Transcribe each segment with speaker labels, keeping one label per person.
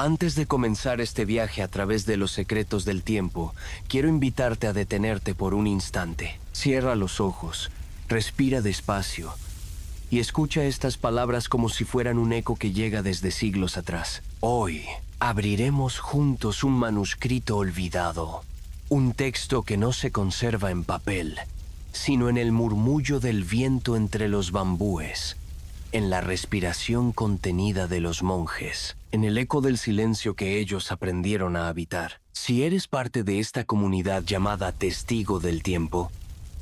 Speaker 1: Antes de comenzar este viaje a través de los secretos del tiempo, quiero invitarte a detenerte por un instante. Cierra los ojos, respira despacio y escucha estas palabras como si fueran un eco que llega desde siglos atrás. Hoy abriremos juntos un manuscrito olvidado, un texto que no se conserva en papel, sino en el murmullo del viento entre los bambúes, en la respiración contenida de los monjes, en el eco del silencio que ellos aprendieron a habitar. Si eres parte de esta comunidad llamada Testigo del Tiempo,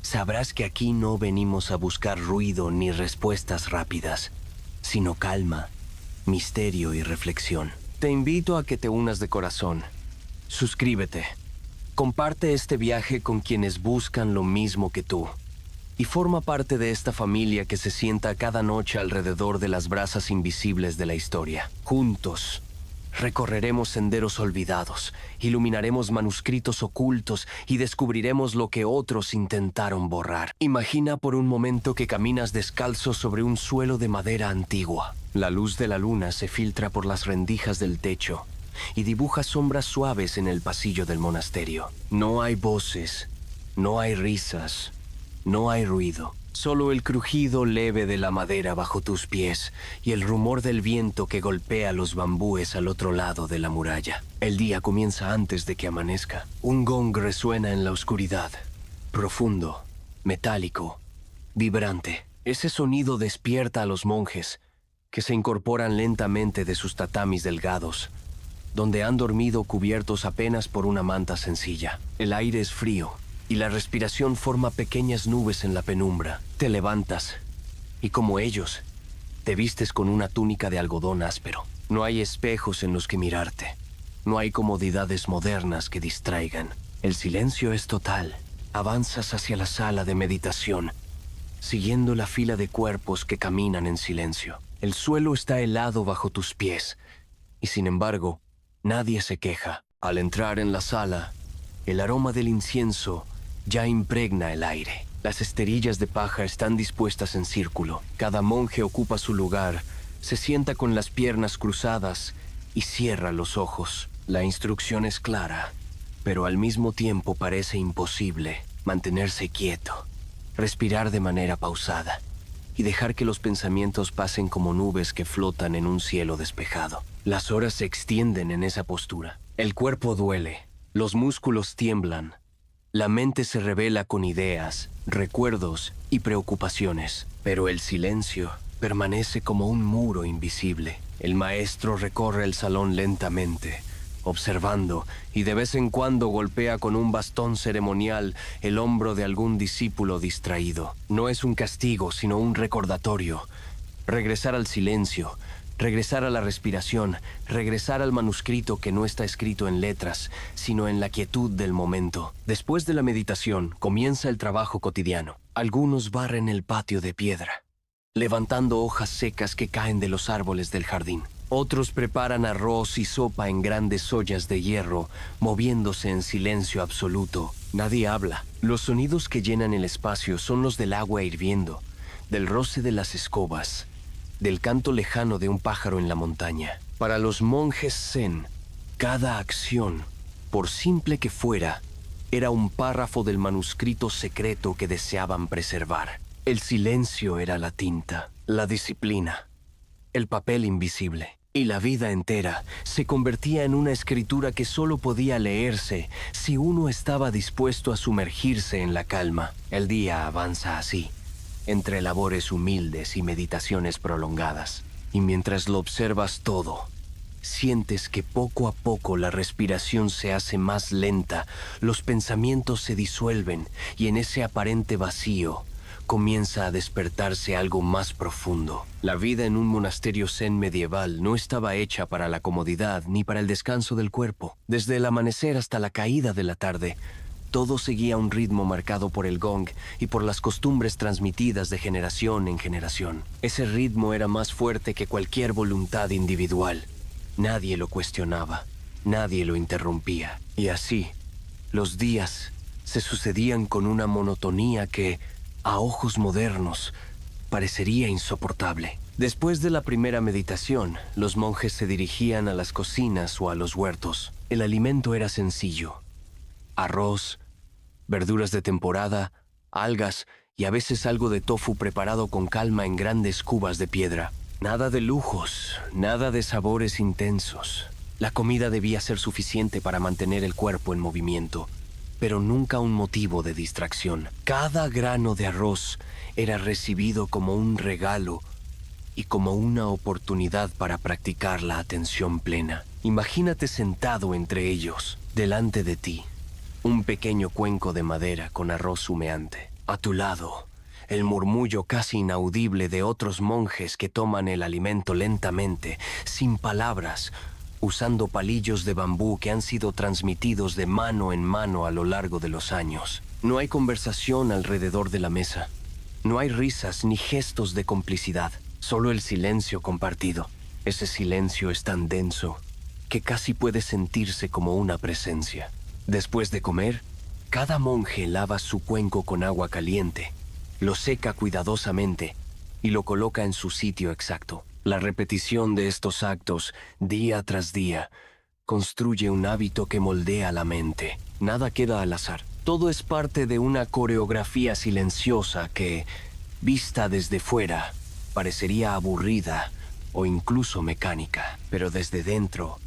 Speaker 1: sabrás que aquí no venimos a buscar ruido ni respuestas rápidas, sino calma, misterio y reflexión. Te invito a que te unas de corazón. Suscríbete. Comparte este viaje con quienes buscan lo mismo que tú. Y forma parte de esta familia que se sienta cada noche alrededor de las brasas invisibles de la historia. Juntos, recorreremos senderos olvidados, iluminaremos manuscritos ocultos y descubriremos lo que otros intentaron borrar. Imagina por un momento que caminas descalzo sobre un suelo de madera antigua. La luz de la luna se filtra por las rendijas del techo y dibuja sombras suaves en el pasillo del monasterio. No hay voces, no hay risas, no hay ruido, solo el crujido leve de la madera bajo tus pies y el rumor del viento que golpea los bambúes al otro lado de la muralla. El día comienza antes de que amanezca. Un gong resuena en la oscuridad, profundo, metálico, vibrante. Ese sonido despierta a los monjes, que se incorporan lentamente de sus tatamis delgados, donde han dormido cubiertos apenas por una manta sencilla. El aire es frío y la respiración forma pequeñas nubes en la penumbra. Te levantas y, como ellos, te vistes con una túnica de algodón áspero. No hay espejos en los que mirarte. No hay comodidades modernas que distraigan. El silencio es total. Avanzas hacia la sala de meditación, siguiendo la fila de cuerpos que caminan en silencio. El suelo está helado bajo tus pies y, sin embargo, nadie se queja. Al entrar en la sala, el aroma del incienso ya impregna el aire. Las esterillas de paja están dispuestas en círculo. Cada monje ocupa su lugar, se sienta con las piernas cruzadas y cierra los ojos. La instrucción es clara, pero al mismo tiempo parece imposible. Mantenerse quieto, respirar de manera pausada y dejar que los pensamientos pasen como nubes que flotan en un cielo despejado. Las horas se extienden en esa postura. El cuerpo duele, los músculos tiemblan. La mente se revela con ideas, recuerdos y preocupaciones, pero el silencio permanece como un muro invisible. El maestro recorre el salón lentamente, observando, y de vez en cuando golpea con un bastón ceremonial el hombro de algún discípulo distraído. No es un castigo, sino un recordatorio. Regresar al silencio, regresar a la respiración, regresar al manuscrito que no está escrito en letras, sino en la quietud del momento. Después de la meditación, comienza el trabajo cotidiano. Algunos barren el patio de piedra, levantando hojas secas que caen de los árboles del jardín. Otros preparan arroz y sopa en grandes ollas de hierro, moviéndose en silencio absoluto. Nadie habla. Los sonidos que llenan el espacio son los del agua hirviendo, del roce de las escobas, del canto lejano de un pájaro en la montaña. Para los monjes zen, cada acción, por simple que fuera, era un párrafo del manuscrito secreto que deseaban preservar. El silencio era la tinta, la disciplina, el papel invisible. Y la vida entera se convertía en una escritura que solo podía leerse si uno estaba dispuesto a sumergirse en la calma. El día avanza así, entre labores humildes y meditaciones prolongadas. Y mientras lo observas todo, sientes que poco a poco la respiración se hace más lenta, los pensamientos se disuelven y en ese aparente vacío comienza a despertarse algo más profundo. La vida en un monasterio zen medieval no estaba hecha para la comodidad ni para el descanso del cuerpo. Desde el amanecer hasta la caída de la tarde, todo seguía un ritmo marcado por el gong y por las costumbres transmitidas de generación en generación. Ese ritmo era más fuerte que cualquier voluntad individual. Nadie lo cuestionaba, nadie lo interrumpía. Y así, los días se sucedían con una monotonía que, a ojos modernos, parecería insoportable. Después de la primera meditación, los monjes se dirigían a las cocinas o a los huertos. El alimento era sencillo: arroz, verduras de temporada, algas y a veces algo de tofu preparado con calma en grandes cubas de piedra. Nada de lujos, nada de sabores intensos. La comida debía ser suficiente para mantener el cuerpo en movimiento, pero nunca un motivo de distracción. Cada grano de arroz era recibido como un regalo y como una oportunidad para practicar la atención plena. Imagínate sentado entre ellos, delante de ti, un pequeño cuenco de madera con arroz humeante. A tu lado, el murmullo casi inaudible de otros monjes que toman el alimento lentamente, sin palabras, usando palillos de bambú que han sido transmitidos de mano en mano a lo largo de los años. No hay conversación alrededor de la mesa. No hay risas ni gestos de complicidad. Solo el silencio compartido. Ese silencio es tan denso que casi puede sentirse como una presencia. Después de comer, cada monje lava su cuenco con agua caliente, lo seca cuidadosamente y lo coloca en su sitio exacto. La repetición de estos actos, día tras día, construye un hábito que moldea la mente. Nada queda al azar. Todo es parte de una coreografía silenciosa que, vista desde fuera, parecería aburrida o incluso mecánica. Pero desde dentro,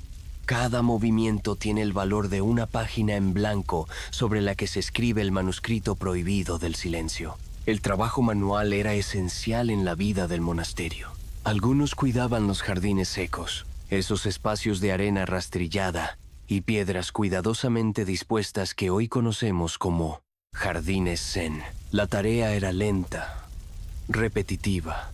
Speaker 1: cada movimiento tiene el valor de una página en blanco sobre la que se escribe el manuscrito prohibido del silencio. El trabajo manual era esencial en la vida del monasterio. Algunos cuidaban los jardines secos, esos espacios de arena rastrillada y piedras cuidadosamente dispuestas que hoy conocemos como jardines zen. La tarea era lenta, repetitiva,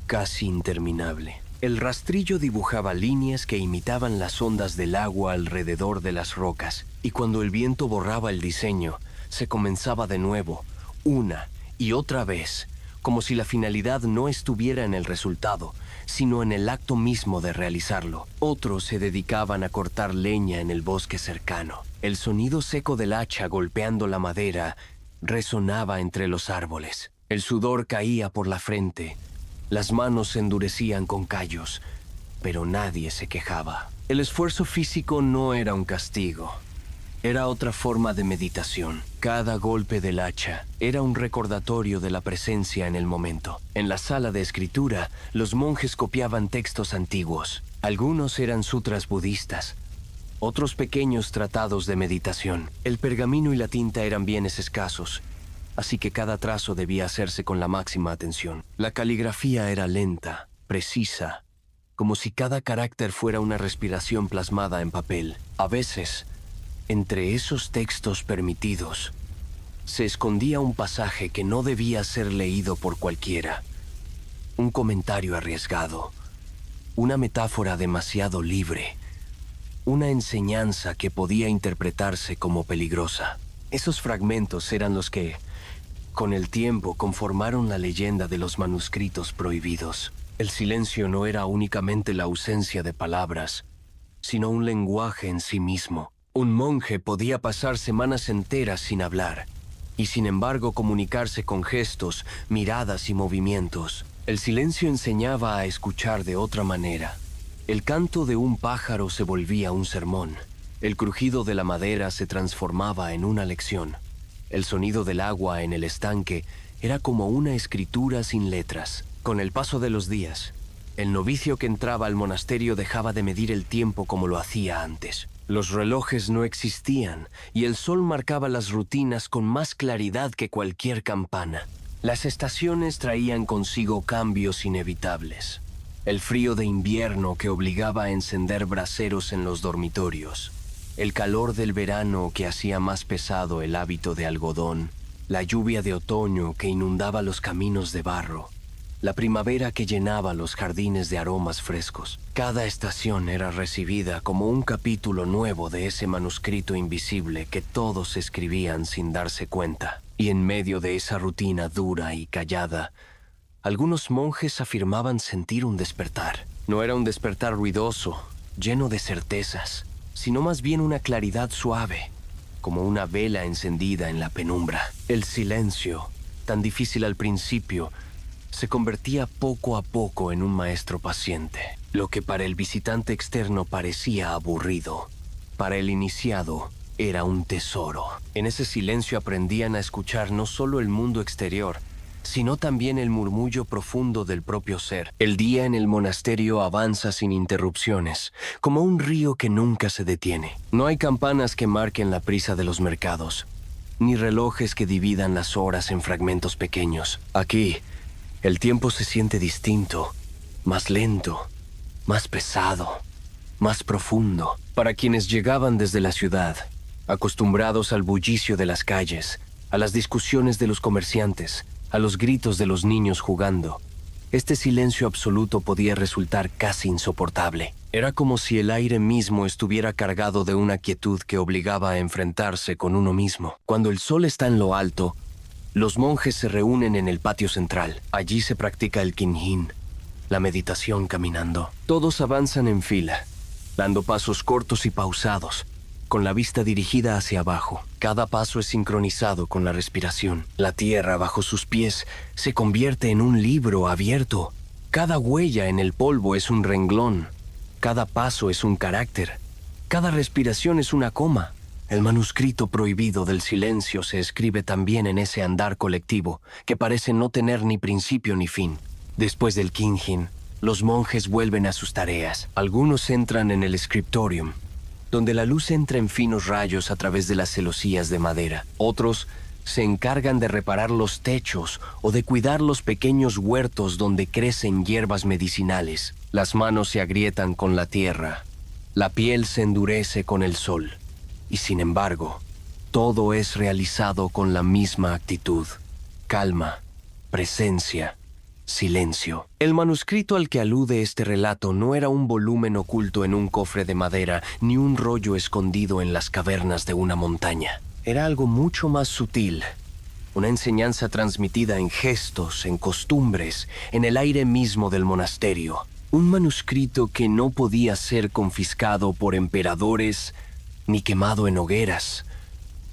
Speaker 1: casi interminable. El rastrillo dibujaba líneas que imitaban las ondas del agua alrededor de las rocas, y cuando el viento borraba el diseño, se comenzaba de nuevo, una y otra vez, como si la finalidad no estuviera en el resultado, sino en el acto mismo de realizarlo. Otros se dedicaban a cortar leña en el bosque cercano. El sonido seco del hacha golpeando la madera resonaba entre los árboles. El sudor caía por la frente. Las manos se endurecían con callos, pero nadie se quejaba. El esfuerzo físico no era un castigo. Era otra forma de meditación. Cada golpe del hacha era un recordatorio de la presencia en el momento. En la sala de escritura, los monjes copiaban textos antiguos. Algunos eran sutras budistas, otros pequeños tratados de meditación. El pergamino y la tinta eran bienes escasos, así que cada trazo debía hacerse con la máxima atención. La caligrafía era lenta, precisa, como si cada carácter fuera una respiración plasmada en papel. A veces, entre esos textos permitidos, se escondía un pasaje que no debía ser leído por cualquiera. Un comentario arriesgado, una metáfora demasiado libre, una enseñanza que podía interpretarse como peligrosa. Esos fragmentos eran los que, con el tiempo, conformaron la leyenda de los manuscritos prohibidos. El silencio no era únicamente la ausencia de palabras, sino un lenguaje en sí mismo. Un monje podía pasar semanas enteras sin hablar, y sin embargo comunicarse con gestos, miradas y movimientos. El silencio enseñaba a escuchar de otra manera. El canto de un pájaro se volvía un sermón. El crujido de la madera se transformaba en una lección. El sonido del agua en el estanque era como una escritura sin letras. Con el paso de los días, el novicio que entraba al monasterio dejaba de medir el tiempo como lo hacía antes. Los relojes no existían y el sol marcaba las rutinas con más claridad que cualquier campana. Las estaciones traían consigo cambios inevitables. El frío de invierno que obligaba a encender braseros en los dormitorios. El calor del verano que hacía más pesado el hábito de algodón. La lluvia de otoño que inundaba los caminos de barro. La primavera que llenaba los jardines de aromas frescos. Cada estación era recibida como un capítulo nuevo de ese manuscrito invisible que todos escribían sin darse cuenta. Y en medio de esa rutina dura y callada, algunos monjes afirmaban sentir un despertar. No era un despertar ruidoso, lleno de certezas, sino más bien una claridad suave, como una vela encendida en la penumbra. El silencio, tan difícil al principio, se convertía poco a poco en un maestro paciente. Lo que para el visitante externo parecía aburrido, para el iniciado era un tesoro. En ese silencio aprendían a escuchar no solo el mundo exterior, sino también el murmullo profundo del propio ser. El día en el monasterio avanza sin interrupciones, como un río que nunca se detiene. No hay campanas que marquen la prisa de los mercados, ni relojes que dividan las horas en fragmentos pequeños. Aquí, el tiempo se siente distinto, más lento, más pesado, más profundo. Para quienes llegaban desde la ciudad, acostumbrados al bullicio de las calles, a las discusiones de los comerciantes, a los gritos de los niños jugando, este silencio absoluto podía resultar casi insoportable. Era como si el aire mismo estuviera cargado de una quietud que obligaba a enfrentarse con uno mismo. Cuando el sol está en lo alto, los monjes se reúnen en el patio central. Allí se practica el Qinjin, la meditación caminando. Todos avanzan en fila, dando pasos cortos y pausados, con la vista dirigida hacia abajo. Cada paso es sincronizado con la respiración. La tierra bajo sus pies se convierte en un libro abierto. Cada huella en el polvo es un renglón. Cada paso es un carácter. Cada respiración es una coma. El manuscrito prohibido del silencio se escribe también en ese andar colectivo que parece no tener ni principio ni fin. Después del Qinjin, los monjes vuelven a sus tareas. Algunos entran en el scriptorium, donde la luz entra en finos rayos a través de las celosías de madera. Otros se encargan de reparar los techos o de cuidar los pequeños huertos donde crecen hierbas medicinales. Las manos se agrietan con la tierra, la piel se endurece con el sol, y sin embargo, todo es realizado con la misma actitud: calma, presencia, silencio. El manuscrito al que alude este relato no era un volumen oculto en un cofre de madera, ni un rollo escondido en las cavernas de una montaña. Era algo mucho más sutil, una enseñanza transmitida en gestos, en costumbres, en el aire mismo del monasterio. Un manuscrito que no podía ser confiscado por emperadores ni quemado en hogueras,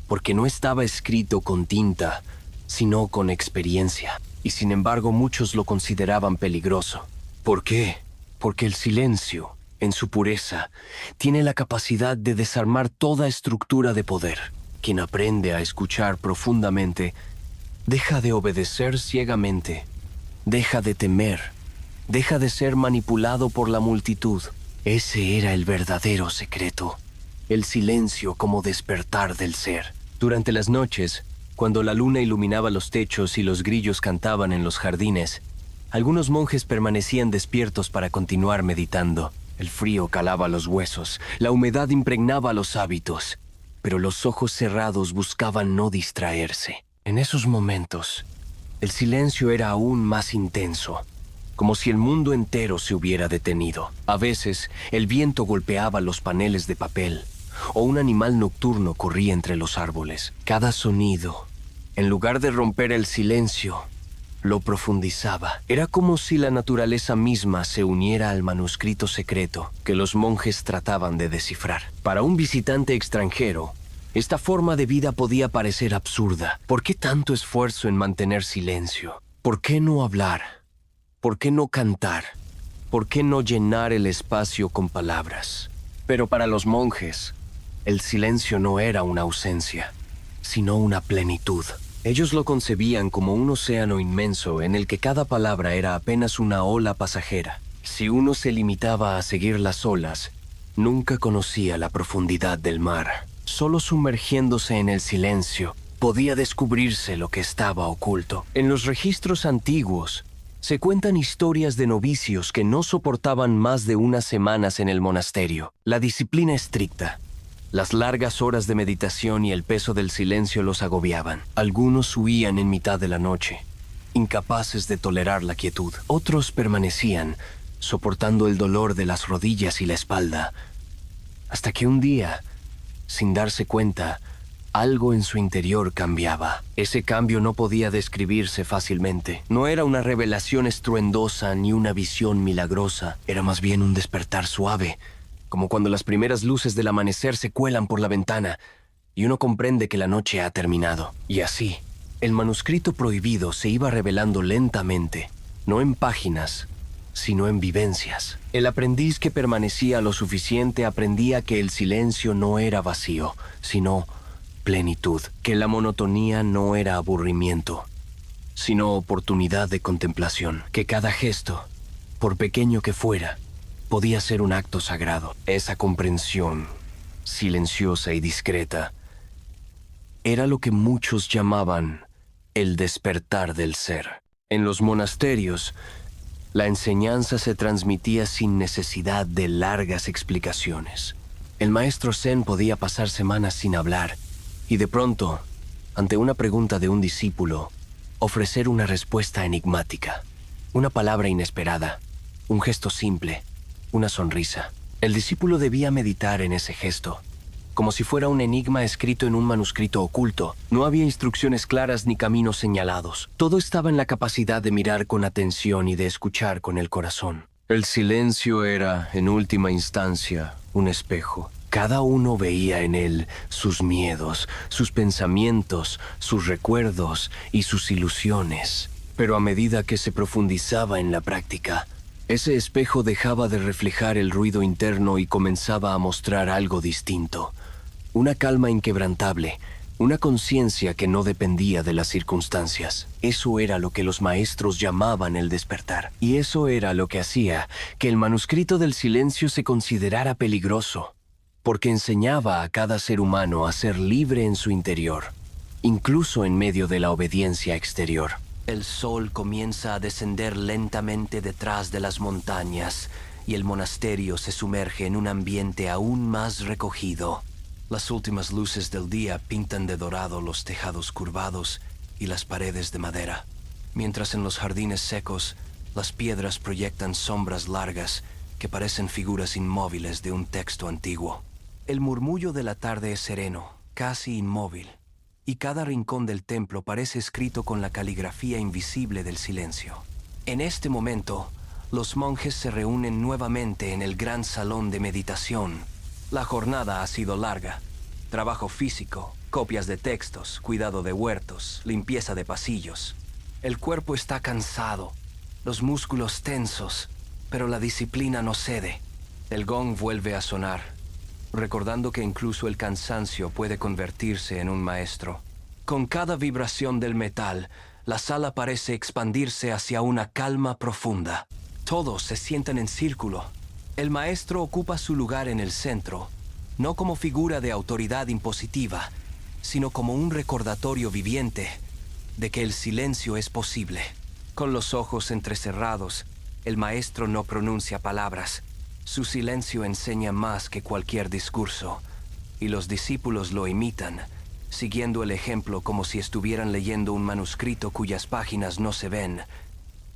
Speaker 1: porque no estaba escrito con tinta, sino con experiencia. Y sin embargo muchos lo consideraban peligroso. ¿Por qué? Porque el silencio, en su pureza, tiene la capacidad de desarmar toda estructura de poder. Quien aprende a escuchar profundamente, deja de obedecer ciegamente, deja de temer, deja de ser manipulado por la multitud. Ese era el verdadero secreto, el silencio como despertar del ser. Durante las noches, cuando la luna iluminaba los techos y los grillos cantaban en los jardines, algunos monjes permanecían despiertos para continuar meditando. El frío calaba los huesos, la humedad impregnaba los hábitos, pero los ojos cerrados buscaban no distraerse. En esos momentos, el silencio era aún más intenso, como si el mundo entero se hubiera detenido. A veces, el viento golpeaba los paneles de papel, o un animal nocturno corría entre los árboles. Cada sonido, en lugar de romper el silencio, lo profundizaba. Era como si la naturaleza misma se uniera al manuscrito secreto que los monjes trataban de descifrar. Para un visitante extranjero, esta forma de vida podía parecer absurda. ¿Por qué tanto esfuerzo en mantener silencio? ¿Por qué no hablar? ¿Por qué no cantar? ¿Por qué no llenar el espacio con palabras? Pero para los monjes, el silencio no era una ausencia, sino una plenitud. Ellos lo concebían como un océano inmenso en el que cada palabra era apenas una ola pasajera. Si uno se limitaba a seguir las olas, nunca conocía la profundidad del mar. Solo sumergiéndose en el silencio podía descubrirse lo que estaba oculto. En los registros antiguos se cuentan historias de novicios que no soportaban más de unas semanas en el monasterio. La disciplina estricta, las largas horas de meditación y el peso del silencio los agobiaban. Algunos huían en mitad de la noche, incapaces de tolerar la quietud. Otros permanecían, soportando el dolor de las rodillas y la espalda, hasta que un día, sin darse cuenta, algo en su interior cambiaba. Ese cambio no podía describirse fácilmente. No era una revelación estruendosa ni una visión milagrosa. Era más bien un despertar suave, como cuando las primeras luces del amanecer se cuelan por la ventana y uno comprende que la noche ha terminado. Y así, el manuscrito prohibido se iba revelando lentamente, no en páginas, sino en vivencias. El aprendiz que permanecía lo suficiente aprendía que el silencio no era vacío, sino plenitud, que la monotonía no era aburrimiento, sino oportunidad de contemplación, que cada gesto, por pequeño que fuera, podía ser un acto sagrado. Esa comprensión, silenciosa y discreta, era lo que muchos llamaban el despertar del ser. En los monasterios, la enseñanza se transmitía sin necesidad de largas explicaciones. El maestro Zen podía pasar semanas sin hablar y de pronto, ante una pregunta de un discípulo, ofrecer una respuesta enigmática, una palabra inesperada, un gesto simple, una sonrisa. El discípulo debía meditar en ese gesto, como si fuera un enigma escrito en un manuscrito oculto. No había instrucciones claras ni caminos señalados. Todo estaba en la capacidad de mirar con atención y de escuchar con el corazón. El silencio era, en última instancia, un espejo. Cada uno veía en él sus miedos, sus pensamientos, sus recuerdos y sus ilusiones. Pero a medida que se profundizaba en la práctica, ese espejo dejaba de reflejar el ruido interno y comenzaba a mostrar algo distinto. Una calma inquebrantable, una conciencia que no dependía de las circunstancias. Eso era lo que los maestros llamaban el despertar. Y eso era lo que hacía que el manuscrito del silencio se considerara peligroso, porque enseñaba a cada ser humano a ser libre en su interior, incluso en medio de la obediencia exterior. El sol comienza a descender lentamente detrás de las montañas y el monasterio se sumerge en un ambiente aún más recogido. Las últimas luces del día pintan de dorado los tejados curvados y las paredes de madera, mientras en los jardines secos las piedras proyectan sombras largas que parecen figuras inmóviles de un texto antiguo. El murmullo de la tarde es sereno, casi inmóvil, y cada rincón del templo parece escrito con la caligrafía invisible del silencio. En este momento, los monjes se reúnen nuevamente en el gran salón de meditación. La jornada ha sido larga. Trabajo físico, copias de textos, cuidado de huertos, limpieza de pasillos. El cuerpo está cansado, los músculos tensos, pero la disciplina no cede. El gong vuelve a sonar, recordando que incluso el cansancio puede convertirse en un maestro. Con cada vibración del metal, la sala parece expandirse hacia una calma profunda. Todos se sientan en círculo. El maestro ocupa su lugar en el centro, no como figura de autoridad impositiva, sino como un recordatorio viviente de que el silencio es posible. Con los ojos entrecerrados, el maestro no pronuncia palabras. Su silencio enseña más que cualquier discurso, y los discípulos lo imitan, siguiendo el ejemplo como si estuvieran leyendo un manuscrito cuyas páginas no se ven,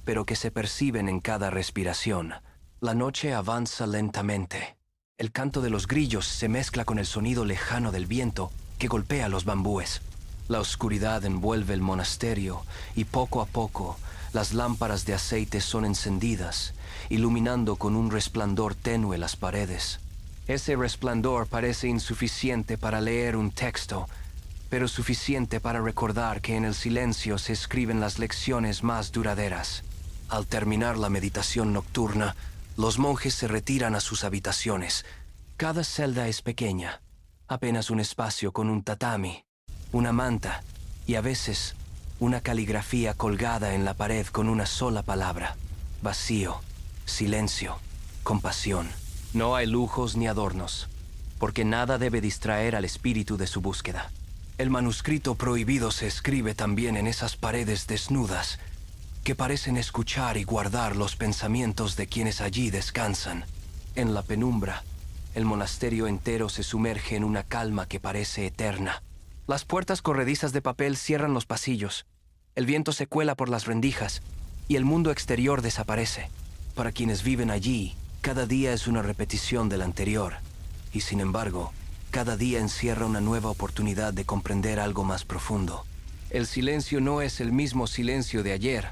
Speaker 1: pero que se perciben en cada respiración. La noche avanza lentamente. El canto de los grillos se mezcla con el sonido lejano del viento que golpea los bambúes. La oscuridad envuelve el monasterio y poco a poco las lámparas de aceite son encendidas, iluminando con un resplandor tenue las paredes. Ese resplandor parece insuficiente para leer un texto, pero suficiente para recordar que en el silencio se escriben las lecciones más duraderas. Al terminar la meditación nocturna, los monjes se retiran a sus habitaciones. Cada celda es pequeña, apenas un espacio con un tatami, una manta y a veces una caligrafía colgada en la pared con una sola palabra: vacío, silencio, compasión. No hay lujos ni adornos, porque nada debe distraer al espíritu de su búsqueda. El manuscrito prohibido se escribe también en esas paredes desnudas que parecen escuchar y guardar los pensamientos de quienes allí descansan. En la penumbra, el monasterio entero se sumerge en una calma que parece eterna. Las puertas corredizas de papel cierran los pasillos, el viento se cuela por las rendijas y el mundo exterior desaparece. Para quienes viven allí, cada día es una repetición del anterior, y sin embargo, cada día encierra una nueva oportunidad de comprender algo más profundo. El silencio no es el mismo silencio de ayer,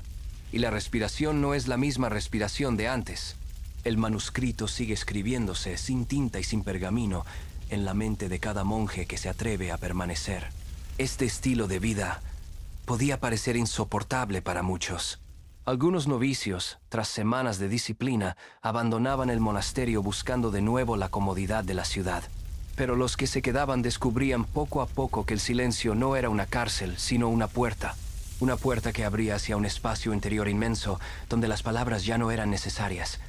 Speaker 1: y la respiración no es la misma respiración de antes. El manuscrito sigue escribiéndose sin tinta y sin pergamino en la mente de cada monje que se atreve a permanecer. Este estilo de vida podía parecer insoportable para muchos, Algunos novicios, tras semanas de disciplina, abandonaban el monasterio buscando de nuevo la comodidad de la ciudad. Pero los que se quedaban descubrían poco a poco que el silencio no era una cárcel, sino una puerta. Una puerta que abría hacia un espacio interior inmenso, donde las palabras ya no eran necesarias.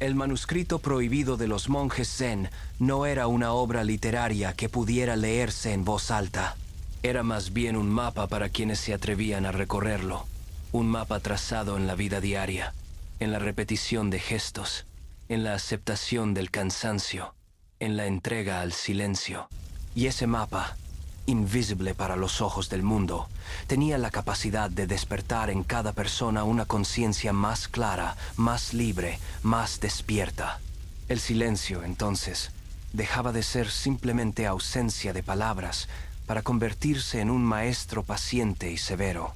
Speaker 1: El manuscrito prohibido de los monjes Zen no era una obra literaria que pudiera leerse en voz alta. Era más bien un mapa para quienes se atrevían a recorrerlo. Un mapa trazado en la vida diaria, en la repetición de gestos, en la aceptación del cansancio, en la entrega al silencio. Y ese mapa, invisible para los ojos del mundo, tenía la capacidad de despertar en cada persona una conciencia más clara, más libre, más despierta. El silencio, entonces, dejaba de ser simplemente ausencia de palabras para convertirse en un maestro paciente y severo.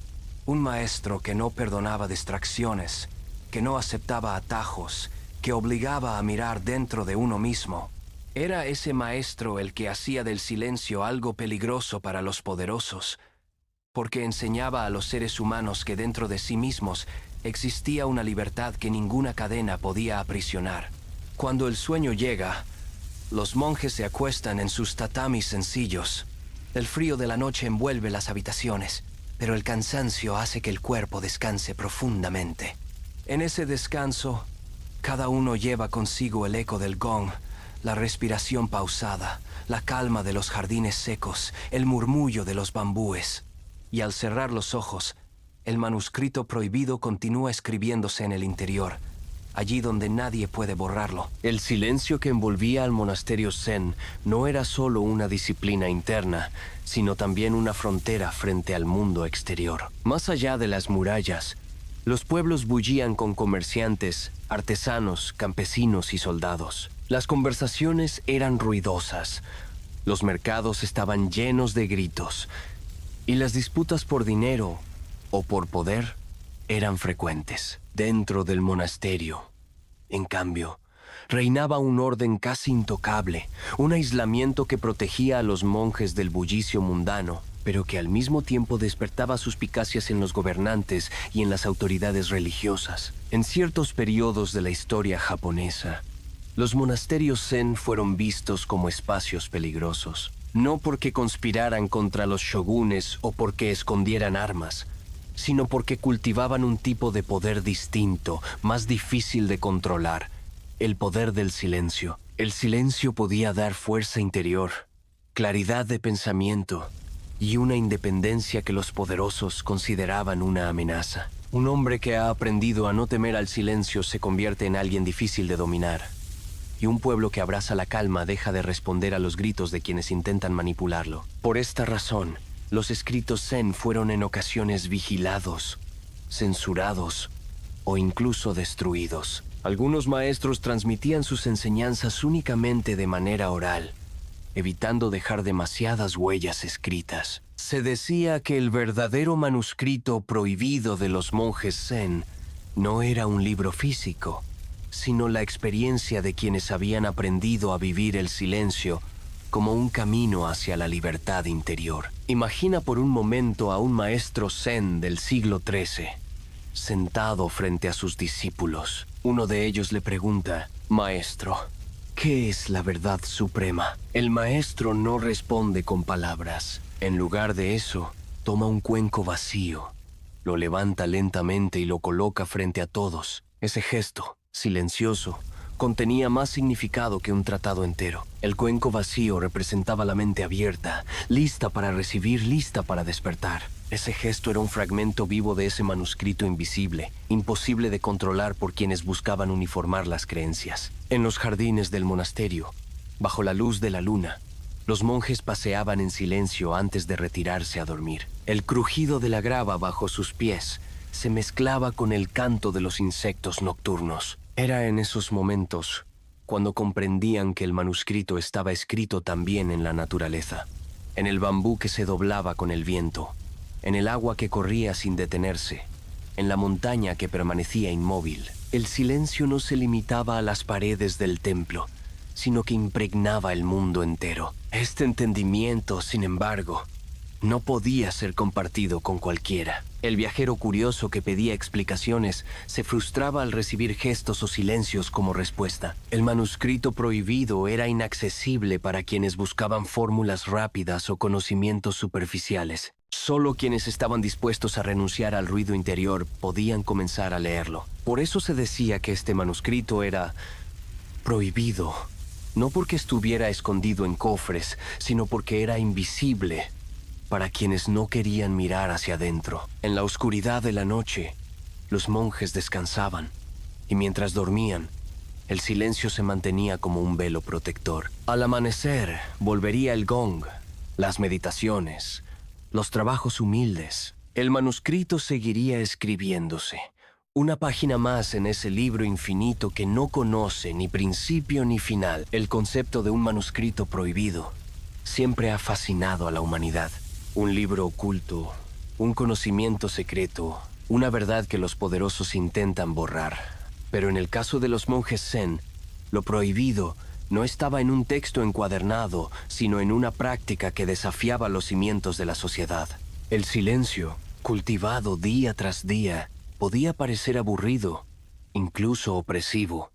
Speaker 1: Un maestro que no perdonaba distracciones, que no aceptaba atajos, que obligaba a mirar dentro de uno mismo. Era ese maestro el que hacía del silencio algo peligroso para los poderosos, porque enseñaba a los seres humanos que dentro de sí mismos existía una libertad que ninguna cadena podía aprisionar. Cuando el sueño llega, los monjes se acuestan en sus tatamis sencillos. El frío de la noche envuelve las habitaciones, pero el cansancio hace que el cuerpo descanse profundamente. En ese descanso, cada uno lleva consigo el eco del gong, la respiración pausada, la calma de los jardines secos, el murmullo de los bambúes. Y al cerrar los ojos, el manuscrito prohibido continúa escribiéndose en el interior, allí donde nadie puede borrarlo. El silencio que envolvía al monasterio Zen no era solo una disciplina interna, sino también una frontera frente al mundo exterior. Más allá de las murallas, los pueblos bullían con comerciantes, artesanos, campesinos y soldados. Las conversaciones eran ruidosas, los mercados estaban llenos de gritos, y las disputas por dinero o por poder eran frecuentes. Dentro del monasterio, en cambio, reinaba un orden casi intocable, un aislamiento que protegía a los monjes del bullicio mundano, pero que al mismo tiempo despertaba suspicacias en los gobernantes y en las autoridades religiosas. En ciertos periodos de la historia japonesa, los monasterios Zen fueron vistos como espacios peligrosos, no porque conspiraran contra los shogunes o porque escondieran armas, sino porque cultivaban un tipo de poder distinto, más difícil de controlar, el poder del silencio. El silencio podía dar fuerza interior, claridad de pensamiento y una independencia que los poderosos consideraban una amenaza. Un hombre que ha aprendido a no temer al silencio se convierte en alguien difícil de dominar. Y un pueblo que abraza la calma deja de responder a los gritos de quienes intentan manipularlo. Por esta razón, los escritos Zen fueron en ocasiones vigilados, censurados o incluso destruidos. Algunos maestros transmitían sus enseñanzas únicamente de manera oral, evitando dejar demasiadas huellas escritas. Se decía que el verdadero manuscrito prohibido de los monjes Zen no era un libro físico, sino la experiencia de quienes habían aprendido a vivir el silencio como un camino hacia la libertad interior. Imagina por un momento a un maestro Zen del siglo XIII, sentado frente a sus discípulos. Uno de ellos le pregunta: «Maestro, ¿qué es la verdad suprema?». El maestro no responde con palabras. En lugar de eso, toma un cuenco vacío, lo levanta lentamente y lo coloca frente a todos. Ese gesto, silencioso, contenía más significado que un tratado entero. El cuenco vacío representaba la mente abierta, lista para recibir, lista para despertar. Ese gesto era un fragmento vivo de ese manuscrito invisible, imposible de controlar por quienes buscaban uniformar las creencias. En los jardines del monasterio, bajo la luz de la luna, los monjes paseaban en silencio antes de retirarse a dormir. El crujido de la grava bajo sus pies se mezclaba con el canto de los insectos nocturnos. Era en esos momentos cuando comprendían que el manuscrito estaba escrito también en la naturaleza, en el bambú que se doblaba con el viento, en el agua que corría sin detenerse, en la montaña que permanecía inmóvil. El silencio no se limitaba a las paredes del templo, sino que impregnaba el mundo entero. Este entendimiento, sin embargo, no podía ser compartido con cualquiera. El viajero curioso que pedía explicaciones se frustraba al recibir gestos o silencios como respuesta. El manuscrito prohibido era inaccesible para quienes buscaban fórmulas rápidas o conocimientos superficiales. Solo quienes estaban dispuestos a renunciar al ruido interior podían comenzar a leerlo. Por eso se decía que este manuscrito era prohibido, no porque estuviera escondido en cofres, sino porque era invisible para quienes no querían mirar hacia adentro. En la oscuridad de la noche, los monjes descansaban, y mientras dormían, el silencio se mantenía como un velo protector. Al amanecer, volvería el gong, las meditaciones, los trabajos humildes. El manuscrito seguiría escribiéndose. Una página más en ese libro infinito que no conoce ni principio ni final. El concepto de un manuscrito prohibido siempre ha fascinado a la humanidad. Un libro oculto, un conocimiento secreto, una verdad que los poderosos intentan borrar. Pero en el caso de los monjes Zen, lo prohibido no estaba en un texto encuadernado, sino en una práctica que desafiaba los cimientos de la sociedad. El silencio, cultivado día tras día, podía parecer aburrido, incluso opresivo,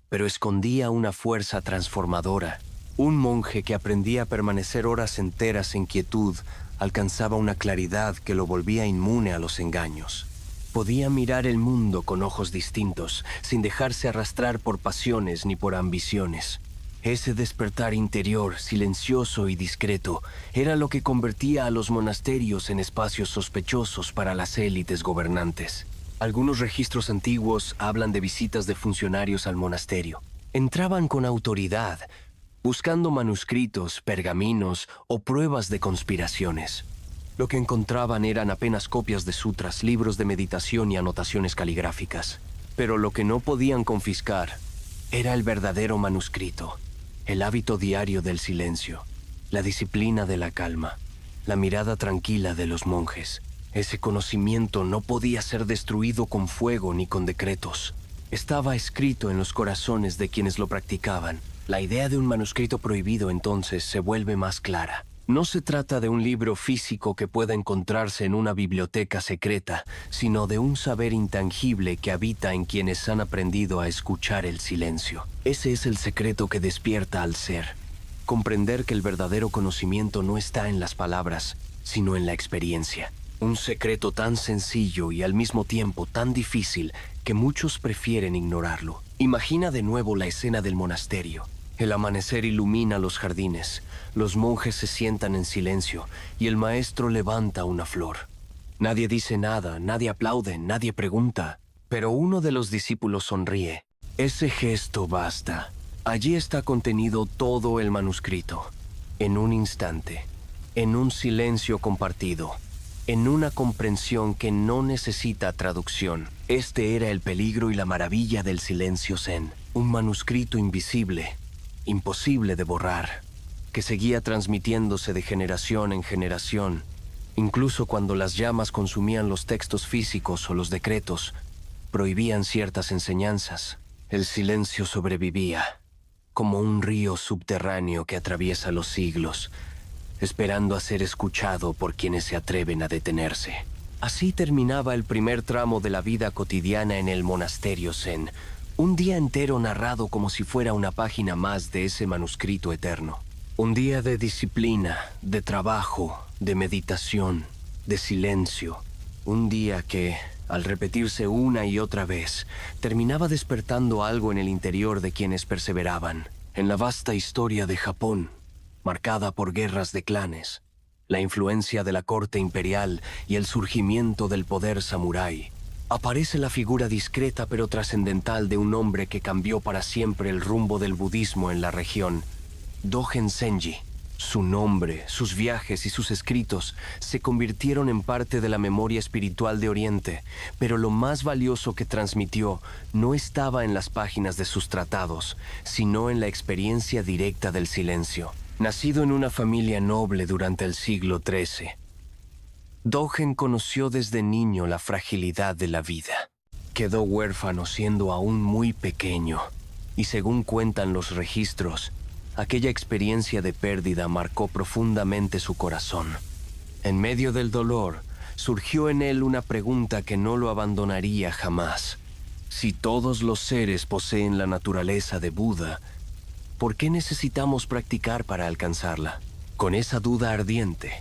Speaker 1: pero escondía una fuerza transformadora. Un monje que aprendía a permanecer horas enteras en quietud alcanzaba una claridad que lo volvía inmune a los engaños. Podía mirar el mundo con ojos distintos, sin dejarse arrastrar por pasiones ni por ambiciones. Ese despertar interior, silencioso y discreto, era lo que convertía a los monasterios en espacios sospechosos para las élites gobernantes. Algunos registros antiguos hablan de visitas de funcionarios al monasterio. Entraban con autoridad, buscando manuscritos, pergaminos o pruebas de conspiraciones. Lo que encontraban eran apenas copias de sutras, libros de meditación y anotaciones caligráficas. Pero lo que no podían confiscar era el verdadero manuscrito, el hábito diario del silencio, la disciplina de la calma, la mirada tranquila de los monjes. Ese conocimiento no podía ser destruido con fuego ni con decretos. Estaba escrito en los corazones de quienes lo practicaban. La idea de un manuscrito prohibido entonces se vuelve más clara. No se trata de un libro físico que pueda encontrarse en una biblioteca secreta, sino de un saber intangible que habita en quienes han aprendido a escuchar el silencio. Ese es el secreto que despierta al ser. Comprender que el verdadero conocimiento no está en las palabras, sino en la experiencia. Un secreto tan sencillo y al mismo tiempo tan difícil que muchos prefieren ignorarlo. Imagina de nuevo la escena del monasterio. El amanecer ilumina los jardines, los monjes se sientan en silencio y el maestro levanta una flor. Nadie dice nada, nadie aplaude, nadie pregunta, pero uno de los discípulos sonríe. Ese gesto basta. Allí está contenido todo el manuscrito. En un instante, en un silencio compartido, en una comprensión que no necesita traducción. Este era el peligro y la maravilla del silencio zen. Un manuscrito invisible, imposible de borrar, que seguía transmitiéndose de generación en generación. Incluso cuando las llamas consumían los textos físicos o los decretos, prohibían ciertas enseñanzas. El silencio sobrevivía, como un río subterráneo que atraviesa los siglos, esperando a ser escuchado por quienes se atreven a detenerse. Así terminaba el primer tramo de la vida cotidiana en el monasterio zen, un día entero narrado como si fuera una página más de ese manuscrito eterno. Un día de disciplina, de trabajo, de meditación, de silencio. Un día que, al repetirse una y otra vez, terminaba despertando algo en el interior de quienes perseveraban. En la vasta historia de Japón, marcada por guerras de clanes, la influencia de la corte imperial y el surgimiento del poder samurái, aparece la figura discreta pero trascendental de un hombre que cambió para siempre el rumbo del budismo en la región, Dogen Zenji. Su nombre, sus viajes y sus escritos se convirtieron en parte de la memoria espiritual de Oriente, pero lo más valioso que transmitió no estaba en las páginas de sus tratados, sino en la experiencia directa del silencio. Nacido en una familia noble durante el siglo XIII, Dogen conoció desde niño la fragilidad de la vida. Quedó huérfano siendo aún muy pequeño, y según cuentan los registros, aquella experiencia de pérdida marcó profundamente su corazón. En medio del dolor, surgió en él una pregunta que no lo abandonaría jamás. Si todos los seres poseen la naturaleza de Buda, ¿por qué necesitamos practicar para alcanzarla? Con esa duda ardiente,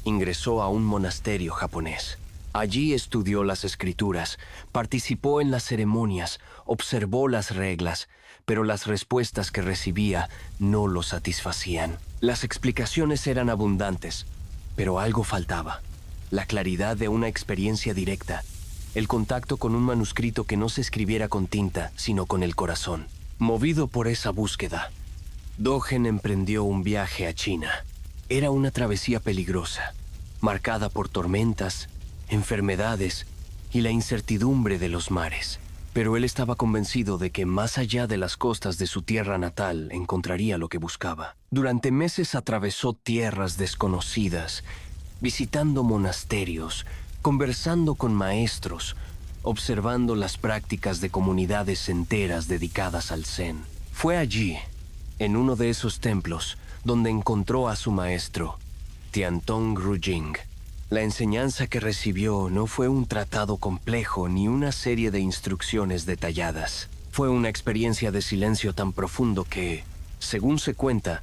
Speaker 1: ingresó a un monasterio japonés. Allí estudió las escrituras, participó en las ceremonias, observó las reglas, pero las respuestas que recibía no lo satisfacían. Las explicaciones eran abundantes, pero algo faltaba. La claridad de una experiencia directa, el contacto con un manuscrito que no se escribiera con tinta, sino con el corazón. Movido por esa búsqueda, Dogen emprendió un viaje a China. Era una travesía peligrosa, marcada por tormentas, enfermedades y la incertidumbre de los mares. Pero él estaba convencido de que más allá de las costas de su tierra natal encontraría lo que buscaba. Durante meses atravesó tierras desconocidas, visitando monasterios, conversando con maestros, observando las prácticas de comunidades enteras dedicadas al Zen. Fue allí, en uno de esos templos, donde encontró a su maestro, Tiantong Rujing. La enseñanza que recibió no fue un tratado complejo ni una serie de instrucciones detalladas. Fue una experiencia de silencio tan profundo que, según se cuenta,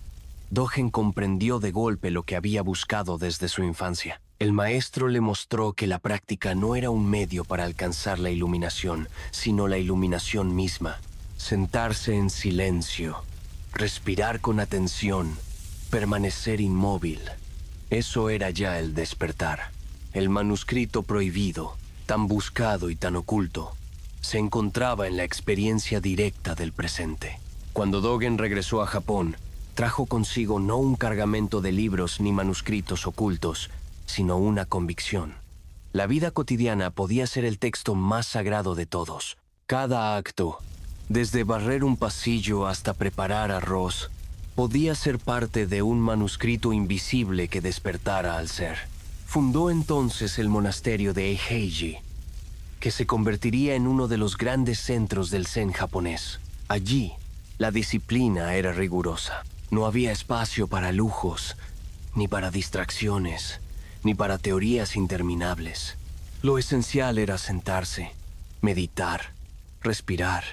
Speaker 1: Dogen comprendió de golpe lo que había buscado desde su infancia. El maestro le mostró que la práctica no era un medio para alcanzar la iluminación, sino la iluminación misma. Sentarse en silencio, respirar con atención, permanecer inmóvil. Eso era ya el despertar. El manuscrito prohibido, tan buscado y tan oculto, se encontraba en la experiencia directa del presente. Cuando Dogen regresó a Japón, trajo consigo no un cargamento de libros ni manuscritos ocultos, sino una convicción. La vida cotidiana podía ser el texto más sagrado de todos. Cada acto, desde barrer un pasillo hasta preparar arroz, podía ser parte de un manuscrito invisible que despertara al ser. Fundó entonces el monasterio de Eiheiji, que se convertiría en uno de los grandes centros del Zen japonés. Allí, la disciplina era rigurosa. No había espacio para lujos, ni para distracciones, ni para teorías interminables. Lo esencial era sentarse, meditar, respirar,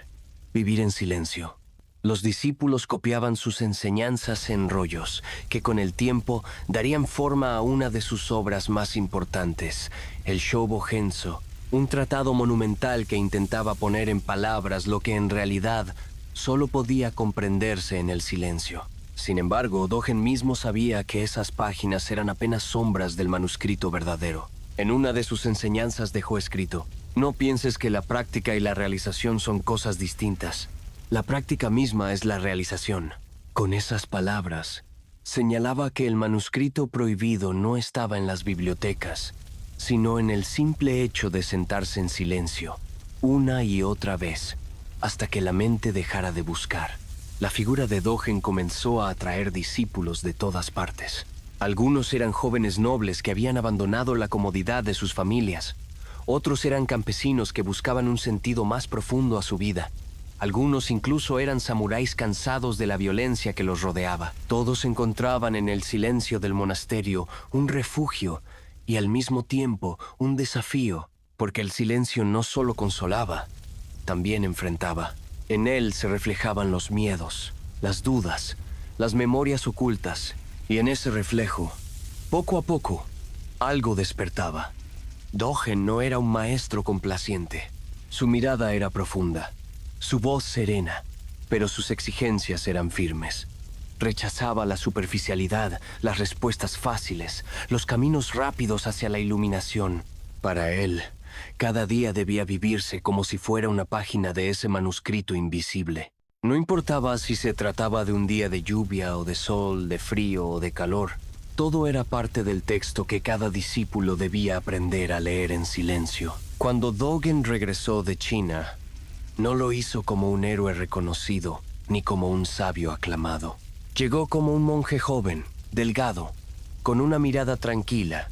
Speaker 1: vivir en silencio. Los discípulos copiaban sus enseñanzas en rollos, que con el tiempo darían forma a una de sus obras más importantes, el Shobo Genso, un tratado monumental que intentaba poner en palabras lo que en realidad solo podía comprenderse en el silencio. Sin embargo, Dogen mismo sabía que esas páginas eran apenas sombras del manuscrito verdadero. En una de sus enseñanzas dejó escrito: "No pienses que la práctica y la realización son cosas distintas. La práctica misma es la realización". Con esas palabras, señalaba que el manuscrito prohibido no estaba en las bibliotecas, sino en el simple hecho de sentarse en silencio, una y otra vez, hasta que la mente dejara de buscar. La figura de Dogen comenzó a atraer discípulos de todas partes. Algunos eran jóvenes nobles que habían abandonado la comodidad de sus familias. Otros eran campesinos que buscaban un sentido más profundo a su vida. Algunos incluso eran samuráis cansados de la violencia que los rodeaba. Todos encontraban en el silencio del monasterio un refugio y al mismo tiempo un desafío, porque el silencio no solo consolaba, también enfrentaba. En él se reflejaban los miedos, las dudas, las memorias ocultas, y en ese reflejo, poco a poco, algo despertaba. Dogen no era un maestro complaciente. Su mirada era profunda, su voz serena, pero sus exigencias eran firmes. Rechazaba la superficialidad, las respuestas fáciles, los caminos rápidos hacia la iluminación. Para él, cada día debía vivirse como si fuera una página de ese manuscrito invisible. No importaba si se trataba de un día de lluvia o de sol, de frío o de calor. Todo era parte del texto que cada discípulo debía aprender a leer en silencio. Cuando Dogen regresó de China, no lo hizo como un héroe reconocido, ni como un sabio aclamado. Llegó como un monje joven, delgado, con una mirada tranquila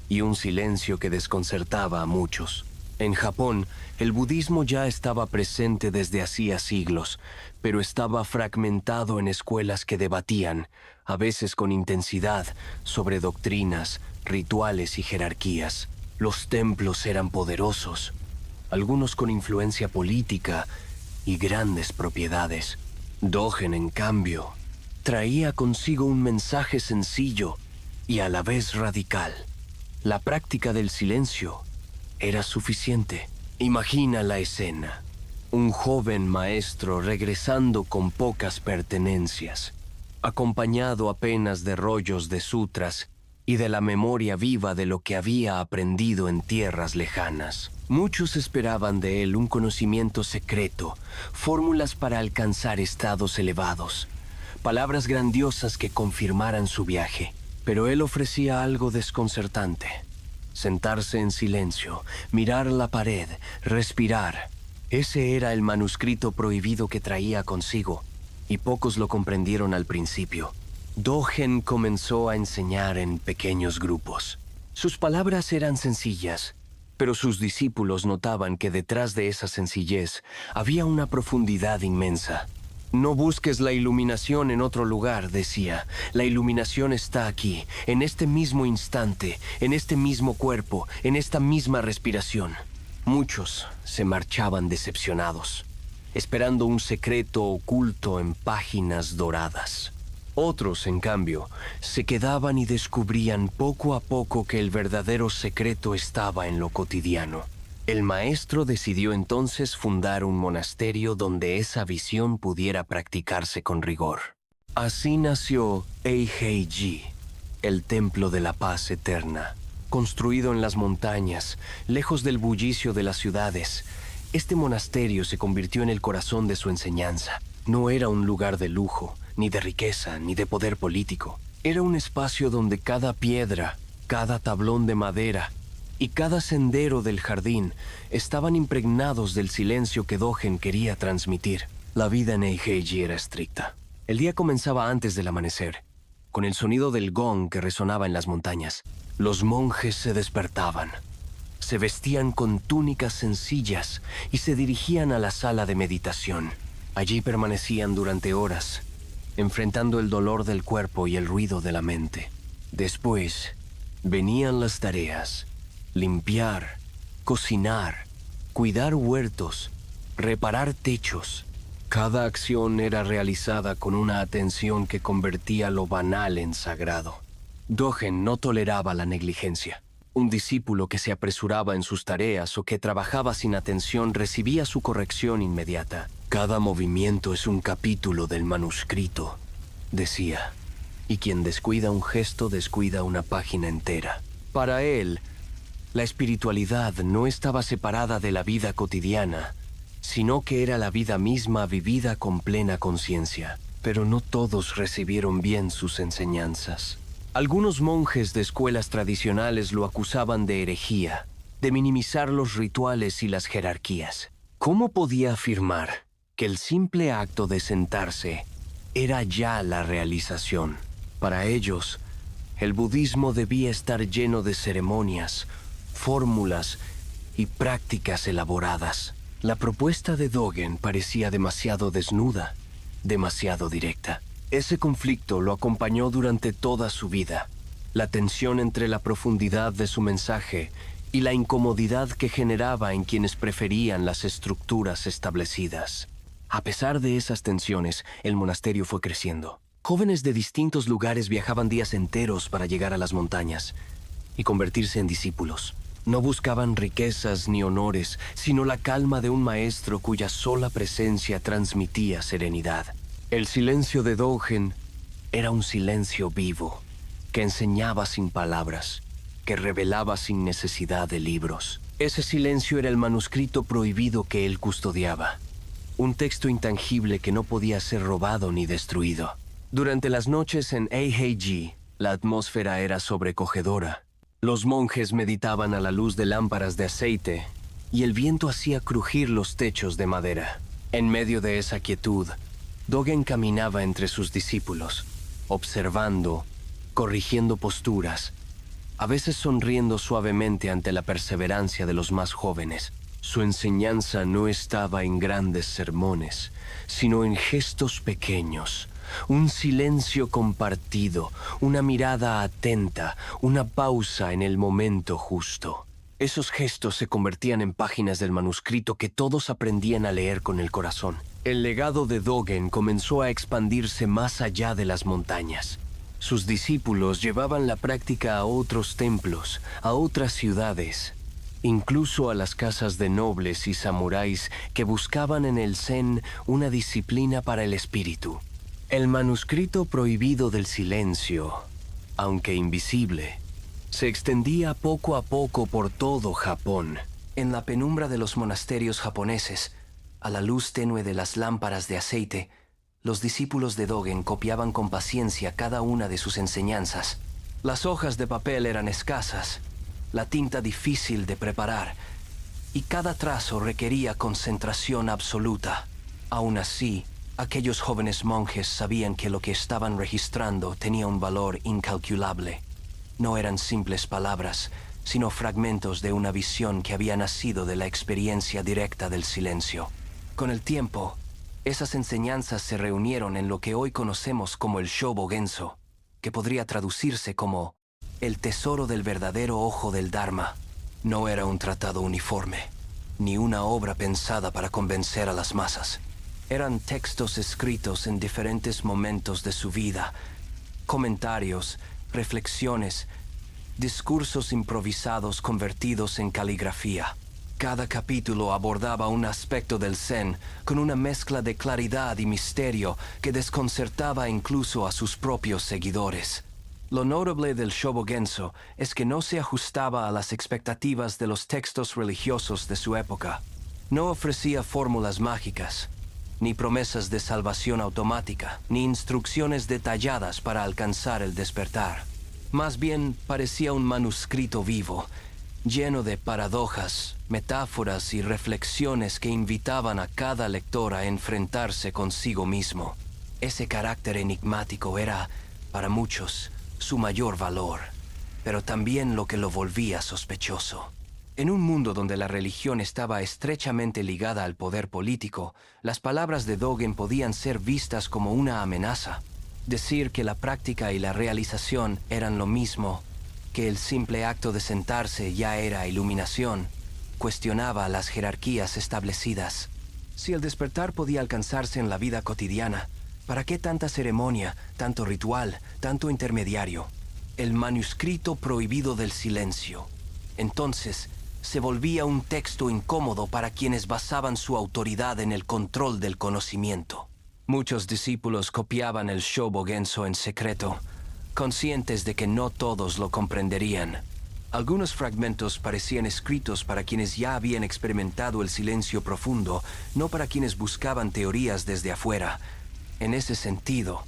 Speaker 1: y un silencio que desconcertaba a muchos. En Japón, el budismo ya estaba presente desde hacía siglos, pero estaba fragmentado en escuelas que debatían, a veces con intensidad, sobre doctrinas, rituales y jerarquías. Los templos eran poderosos, algunos con influencia política y grandes propiedades. Dogen, en cambio, traía consigo un mensaje sencillo y a la vez radical. La práctica del silencio era suficiente. Imagina la escena. Un joven maestro regresando con pocas pertenencias, acompañado apenas de rollos de sutras y de la memoria viva de lo que había aprendido en tierras lejanas. Muchos esperaban de él un conocimiento secreto, fórmulas para alcanzar estados elevados, palabras grandiosas que confirmaran su viaje. Pero él ofrecía algo desconcertante: sentarse en silencio, mirar la pared, respirar. Ese era el manuscrito prohibido que traía consigo, y pocos lo comprendieron al principio. Dogen comenzó a enseñar en pequeños grupos. Sus palabras eran sencillas, pero sus discípulos notaban que detrás de esa sencillez había una profundidad inmensa. No busques la iluminación en otro lugar, decía. La iluminación está aquí, en este mismo instante, en este mismo cuerpo, en esta misma respiración. Muchos se marchaban decepcionados, esperando un secreto oculto en páginas doradas. Otros, en cambio, se quedaban y descubrían poco a poco que el verdadero secreto estaba en lo cotidiano. El maestro decidió entonces fundar un monasterio donde esa visión pudiera practicarse con rigor. Así nació Eiheiji, el templo de la paz eterna. Construido en las montañas, lejos del bullicio de las ciudades, este monasterio se convirtió en el corazón de su enseñanza. No era un lugar de lujo, ni de riqueza, ni de poder político. Era un espacio donde cada piedra, cada tablón de madera y cada sendero del jardín estaban impregnados del silencio que Dogen quería transmitir. La vida en Eiheiji era estricta. El día comenzaba antes del amanecer, con el sonido del gong que resonaba en las montañas. Los monjes se despertaban, se vestían con túnicas sencillas y se dirigían a la sala de meditación. Allí permanecían durante horas, enfrentando el dolor del cuerpo y el ruido de la mente. Después venían las tareas: limpiar, cocinar, cuidar huertos, reparar techos. Cada acción era realizada con una atención que convertía lo banal en sagrado. Dogen no toleraba la negligencia. Un discípulo que se apresuraba en sus tareas o que trabajaba sin atención recibía su corrección inmediata. Cada movimiento es un capítulo del manuscrito, decía, y quien descuida un gesto descuida una página entera. Para él, la espiritualidad no estaba separada de la vida cotidiana, sino que era la vida misma vivida con plena conciencia. Pero no todos recibieron bien sus enseñanzas. Algunos monjes de escuelas tradicionales lo acusaban de herejía, de minimizar los rituales y las jerarquías. ¿Cómo podía afirmar que el simple acto de sentarse era ya la realización? Para ellos, el budismo debía estar lleno de ceremonias, fórmulas y prácticas elaboradas. La propuesta de Dogen parecía demasiado desnuda, demasiado directa. Ese conflicto lo acompañó durante toda su vida. La tensión entre la profundidad de su mensaje y la incomodidad que generaba en quienes preferían las estructuras establecidas. A pesar de esas tensiones, el monasterio fue creciendo. Jóvenes de distintos lugares viajaban días enteros para llegar a las montañas y convertirse en discípulos. No buscaban riquezas ni honores, sino la calma de un maestro cuya sola presencia transmitía serenidad. El silencio de Dogen era un silencio vivo, que enseñaba sin palabras, que revelaba sin necesidad de libros. Ese silencio era el manuscrito prohibido que él custodiaba, un texto intangible que no podía ser robado ni destruido. Durante las noches en Eiheiji, la atmósfera era sobrecogedora. Los monjes meditaban a la luz de lámparas de aceite y el viento hacía crujir los techos de madera. En medio de esa quietud, Dogen caminaba entre sus discípulos, observando, corrigiendo posturas, a veces sonriendo suavemente ante la perseverancia de los más jóvenes. Su enseñanza no estaba en grandes sermones, sino en gestos pequeños, un silencio compartido, una mirada atenta, una pausa en el momento justo. Esos gestos se convertían en páginas del manuscrito que todos aprendían a leer con el corazón. El legado de Dogen comenzó a expandirse más allá de las montañas. Sus discípulos llevaban la práctica a otros templos, a otras ciudades, incluso a las casas de nobles y samuráis que buscaban en el Zen una disciplina para el espíritu. El manuscrito prohibido del silencio, aunque invisible, se extendía poco a poco por todo Japón. En la penumbra de los monasterios japoneses, a la luz tenue de las lámparas de aceite, los discípulos de Dogen copiaban con paciencia cada una de sus enseñanzas. Las hojas de papel eran escasas, la tinta difícil de preparar, y cada trazo requería concentración absoluta. Aún así, aquellos jóvenes monjes sabían que lo que estaban registrando tenía un valor incalculable. No eran simples palabras, sino fragmentos de una visión que había nacido de la experiencia directa del silencio. Con el tiempo, esas enseñanzas se reunieron en lo que hoy conocemos como el Shobogenzo, que podría traducirse como el tesoro del verdadero ojo del Dharma. No era un tratado uniforme, ni una obra pensada para convencer a las masas. Eran textos escritos en diferentes momentos de su vida, comentarios, reflexiones, discursos improvisados convertidos en caligrafía. Cada capítulo abordaba un aspecto del Zen con una mezcla de claridad y misterio que desconcertaba incluso a sus propios seguidores. Lo notable del Shobogenzo es que no se ajustaba a las expectativas de los textos religiosos de su época. No ofrecía fórmulas mágicas, ni promesas de salvación automática, ni instrucciones detalladas para alcanzar el despertar. Más bien parecía un manuscrito vivo, lleno de paradojas, metáforas y reflexiones que invitaban a cada lector a enfrentarse consigo mismo. Ese carácter enigmático era, para muchos, su mayor valor, pero también lo que lo volvía sospechoso. En un mundo donde la religión estaba estrechamente ligada al poder político, las palabras de Dogen podían ser vistas como una amenaza. Decir que la práctica y la realización eran lo mismo, que el simple acto de sentarse ya era iluminación, cuestionaba las jerarquías establecidas. Si el despertar podía alcanzarse en la vida cotidiana, ¿para qué tanta ceremonia, tanto ritual, tanto intermediario? El manuscrito prohibido del silencio. Entonces, se volvía un texto incómodo para quienes basaban su autoridad en el control del conocimiento. Muchos discípulos copiaban el Shobogenzo en secreto, conscientes de que no todos lo comprenderían. Algunos fragmentos parecían escritos para quienes ya habían experimentado el silencio profundo, no para quienes buscaban teorías desde afuera. En ese sentido,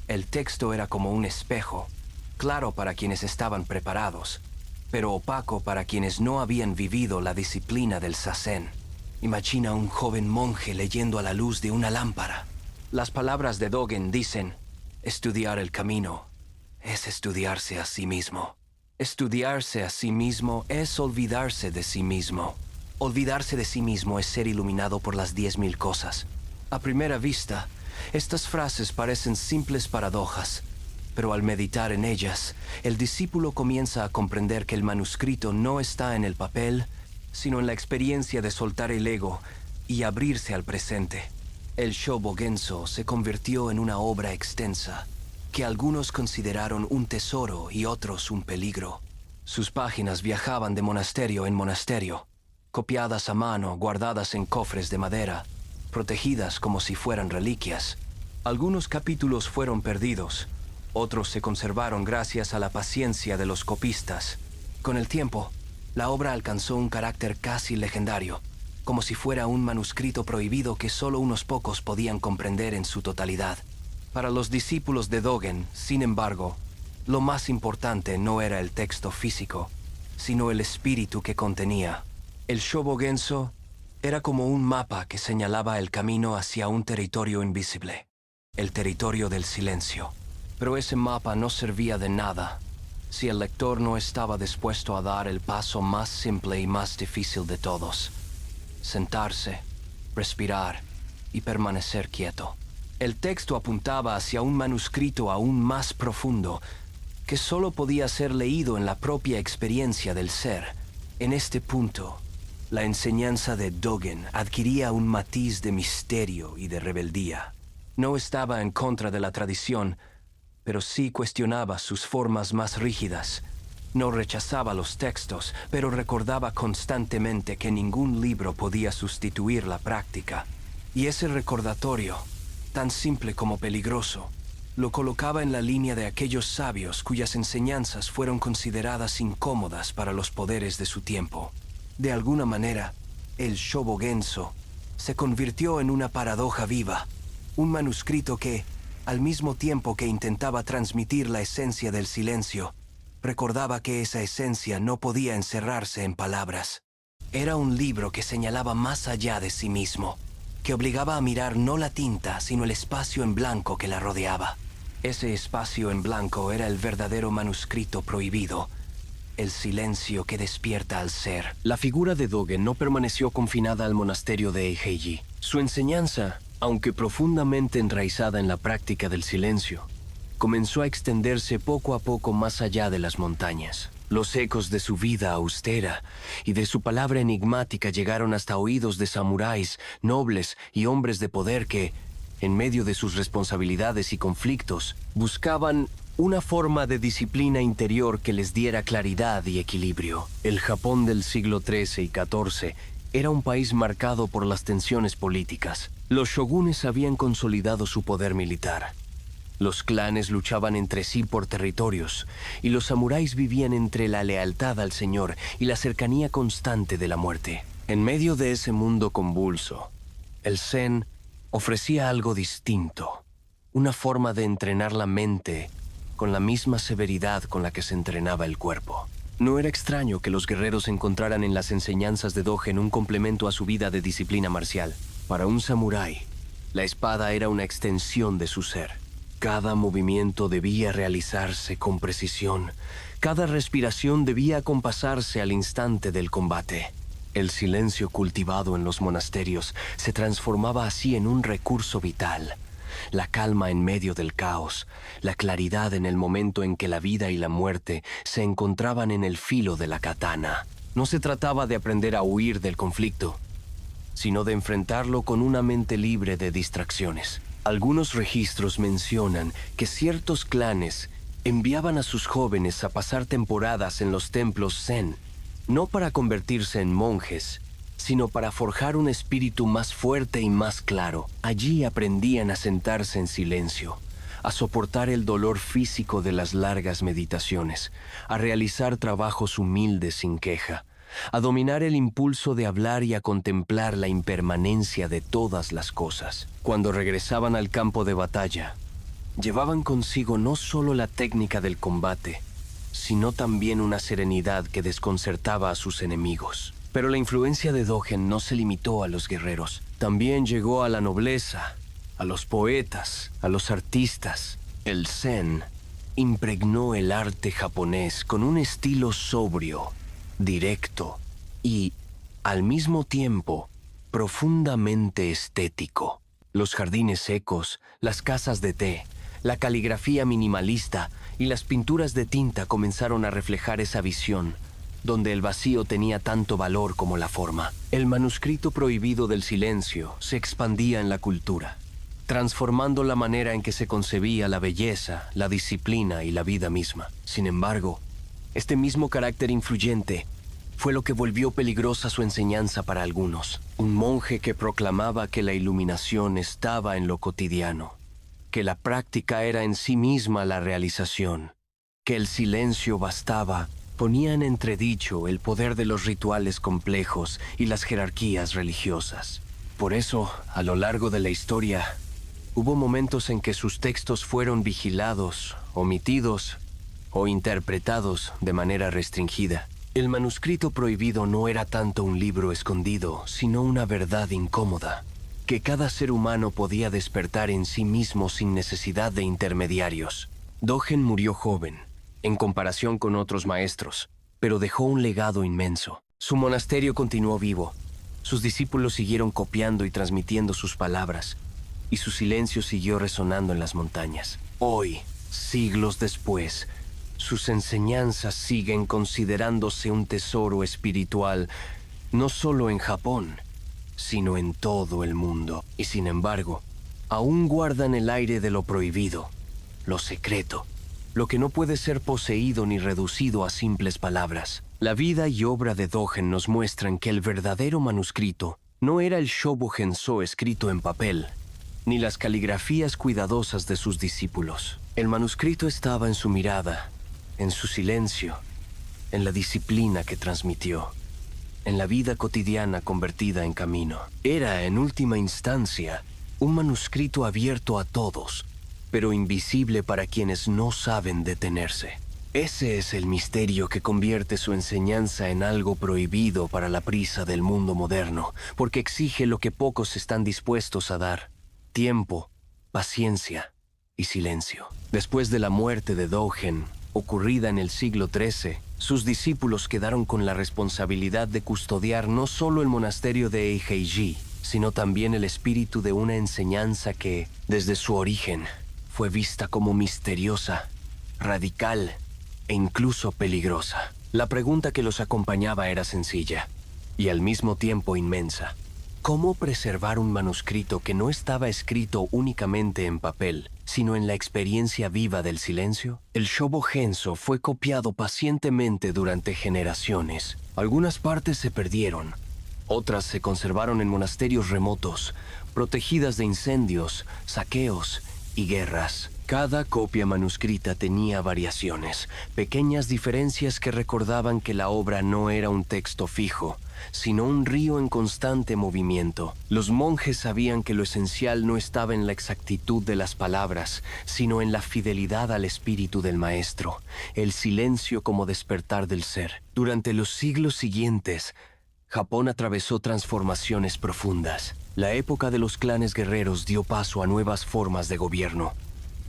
Speaker 1: el texto era como un espejo, claro para quienes estaban preparados, pero opaco para quienes no habían vivido la disciplina del Zazen. Imagina a un joven monje leyendo a la luz de una lámpara. Las palabras de Dogen dicen: estudiar el camino es estudiarse a sí mismo. Estudiarse a sí mismo es olvidarse de sí mismo. Olvidarse de sí mismo es ser iluminado por las 10.000 cosas. A primera vista, estas frases parecen simples paradojas, pero al meditar en ellas, el discípulo comienza a comprender que el manuscrito no está en el papel, sino en la experiencia de soltar el ego y abrirse al presente. El Shobogenzo se convirtió en una obra extensa, que algunos consideraron un tesoro y otros un peligro. Sus páginas viajaban de monasterio en monasterio, copiadas a mano, guardadas en cofres de madera, protegidas como si fueran reliquias. Algunos capítulos fueron perdidos, otros se conservaron gracias a la paciencia de los copistas. Con el tiempo, la obra alcanzó un carácter casi legendario, como si fuera un manuscrito prohibido que solo unos pocos podían comprender en su totalidad. Para los discípulos de Dogen, sin embargo, lo más importante no era el texto físico, sino el espíritu que contenía. El Shobogenzo era como un mapa que señalaba el camino hacia un territorio invisible, el territorio del silencio. Pero ese mapa no servía de nada si el lector no estaba dispuesto a dar el paso más simple y más difícil de todos: sentarse, respirar y permanecer quieto. El texto apuntaba hacia un manuscrito aún más profundo, que solo podía ser leído en la propia experiencia del ser. En este punto, la enseñanza de Dogen adquiría un matiz de misterio y de rebeldía. No estaba en contra de la tradición, pero sí cuestionaba sus formas más rígidas. No rechazaba los textos, pero recordaba constantemente que ningún libro podía sustituir la práctica. Y ese recordatorio, tan simple como peligroso, lo colocaba en la línea de aquellos sabios cuyas enseñanzas fueron consideradas incómodas para los poderes de su tiempo. De alguna manera, el Shobogenzo se convirtió en una paradoja viva, un manuscrito que, al mismo tiempo que intentaba transmitir la esencia del silencio, recordaba que esa esencia no podía encerrarse en palabras. Era un libro que señalaba más allá de sí mismo, que obligaba a mirar no la tinta, sino el espacio en blanco que la rodeaba. Ese espacio en blanco era el verdadero manuscrito prohibido, el silencio que despierta al ser. La figura de Dogen no permaneció confinada al monasterio de Eiheiji. Su enseñanza, aunque profundamente enraizada en la práctica del silencio, comenzó a extenderse poco a poco más allá de las montañas. Los ecos de su vida austera y de su palabra enigmática llegaron hasta oídos de samuráis, nobles y hombres de poder que, en medio de sus responsabilidades y conflictos, buscaban una forma de disciplina interior que les diera claridad y equilibrio. El Japón del siglo XIII y XIV era un país marcado por las tensiones políticas. Los shogunes habían consolidado su poder militar. Los clanes luchaban entre sí por territorios, y los samuráis vivían entre la lealtad al señor y la cercanía constante de la muerte. En medio de ese mundo convulso, el Zen ofrecía algo distinto, una forma de entrenar la mente con la misma severidad con la que se entrenaba el cuerpo. No era extraño que los guerreros encontraran en las enseñanzas de Dogen un complemento a su vida de disciplina marcial. Para un samurái, la espada era una extensión de su ser. Cada movimiento debía realizarse con precisión. Cada respiración debía acompasarse al instante del combate. El silencio cultivado en los monasterios se transformaba así en un recurso vital. La calma en medio del caos, la claridad en el momento en que la vida y la muerte se encontraban en el filo de la katana. No se trataba de aprender a huir del conflicto, sino de enfrentarlo con una mente libre de distracciones. Algunos registros mencionan que ciertos clanes enviaban a sus jóvenes a pasar temporadas en los templos Zen, no para convertirse en monjes, sino para forjar un espíritu más fuerte y más claro. Allí aprendían a sentarse en silencio, a soportar el dolor físico de las largas meditaciones, a realizar trabajos humildes sin queja, a dominar el impulso de hablar y a contemplar la impermanencia de todas las cosas. Cuando regresaban al campo de batalla, llevaban consigo no solo la técnica del combate, sino también una serenidad que desconcertaba a sus enemigos. Pero la influencia de Dogen no se limitó a los guerreros. También llegó a la nobleza, a los poetas, a los artistas. El Zen impregnó el arte japonés con un estilo sobrio, directo y, al mismo tiempo, profundamente estético. Los jardines secos, las casas de té, la caligrafía minimalista y las pinturas de tinta comenzaron a reflejar esa visión, donde el vacío tenía tanto valor como la forma. El manuscrito prohibido del silencio se expandía en la cultura, transformando la manera en que se concebía la belleza, la disciplina y la vida misma. Sin embargo, este mismo carácter influyente fue lo que volvió peligrosa su enseñanza para algunos. Un monje que proclamaba que la iluminación estaba en lo cotidiano, que la práctica era en sí misma la realización, que el silencio bastaba, ponía en entredicho el poder de los rituales complejos y las jerarquías religiosas. Por eso, a lo largo de la historia, hubo momentos en que sus textos fueron vigilados, omitidos o interpretados de manera restringida. El manuscrito prohibido no era tanto un libro escondido, sino una verdad incómoda, que cada ser humano podía despertar en sí mismo sin necesidad de intermediarios. Dogen murió joven, en comparación con otros maestros, pero dejó un legado inmenso. Su monasterio continuó vivo, sus discípulos siguieron copiando y transmitiendo sus palabras, y su silencio siguió resonando en las montañas. Hoy, siglos después, Sus enseñanzas siguen considerándose un tesoro espiritual, no solo en Japón, sino en todo el mundo. Y sin embargo, aún guardan el aire de lo prohibido, lo secreto, lo que no puede ser poseído ni reducido a simples palabras. La vida y obra de Dogen nos muestran que el verdadero manuscrito no era el Shobogenzo escrito en papel, ni las caligrafías cuidadosas de sus discípulos. El manuscrito estaba en su mirada, en su silencio, en la disciplina que transmitió, en la vida cotidiana convertida en camino. Era, en última instancia, un manuscrito abierto a todos, pero invisible para quienes no saben detenerse. Ese es el misterio que convierte su enseñanza en algo prohibido para la prisa del mundo moderno, porque exige lo que pocos están dispuestos a dar: tiempo, paciencia y silencio. Después de la muerte de Dogen, ocurrida en el siglo XIII, sus discípulos quedaron con la responsabilidad de custodiar no solo el monasterio de Eiheiji, sino también el espíritu de una enseñanza que, desde su origen, fue vista como misteriosa, radical e incluso peligrosa. La pregunta que los acompañaba era sencilla y al mismo tiempo inmensa: ¿cómo preservar un manuscrito que no estaba escrito únicamente en papel, sino en la experiencia viva del silencio? El Shobogenzo fue copiado pacientemente durante generaciones. Algunas partes se perdieron, otras se conservaron en monasterios remotos, protegidas de incendios, saqueos y guerras. Cada copia manuscrita tenía variaciones, pequeñas diferencias que recordaban que la obra no era un texto fijo, sino un río en constante movimiento. Los monjes sabían que lo esencial no estaba en la exactitud de las palabras, sino en la fidelidad al espíritu del maestro, el silencio como despertar del ser. Durante los siglos siguientes, Japón atravesó transformaciones profundas. La época de los clanes guerreros dio paso a nuevas formas de gobierno,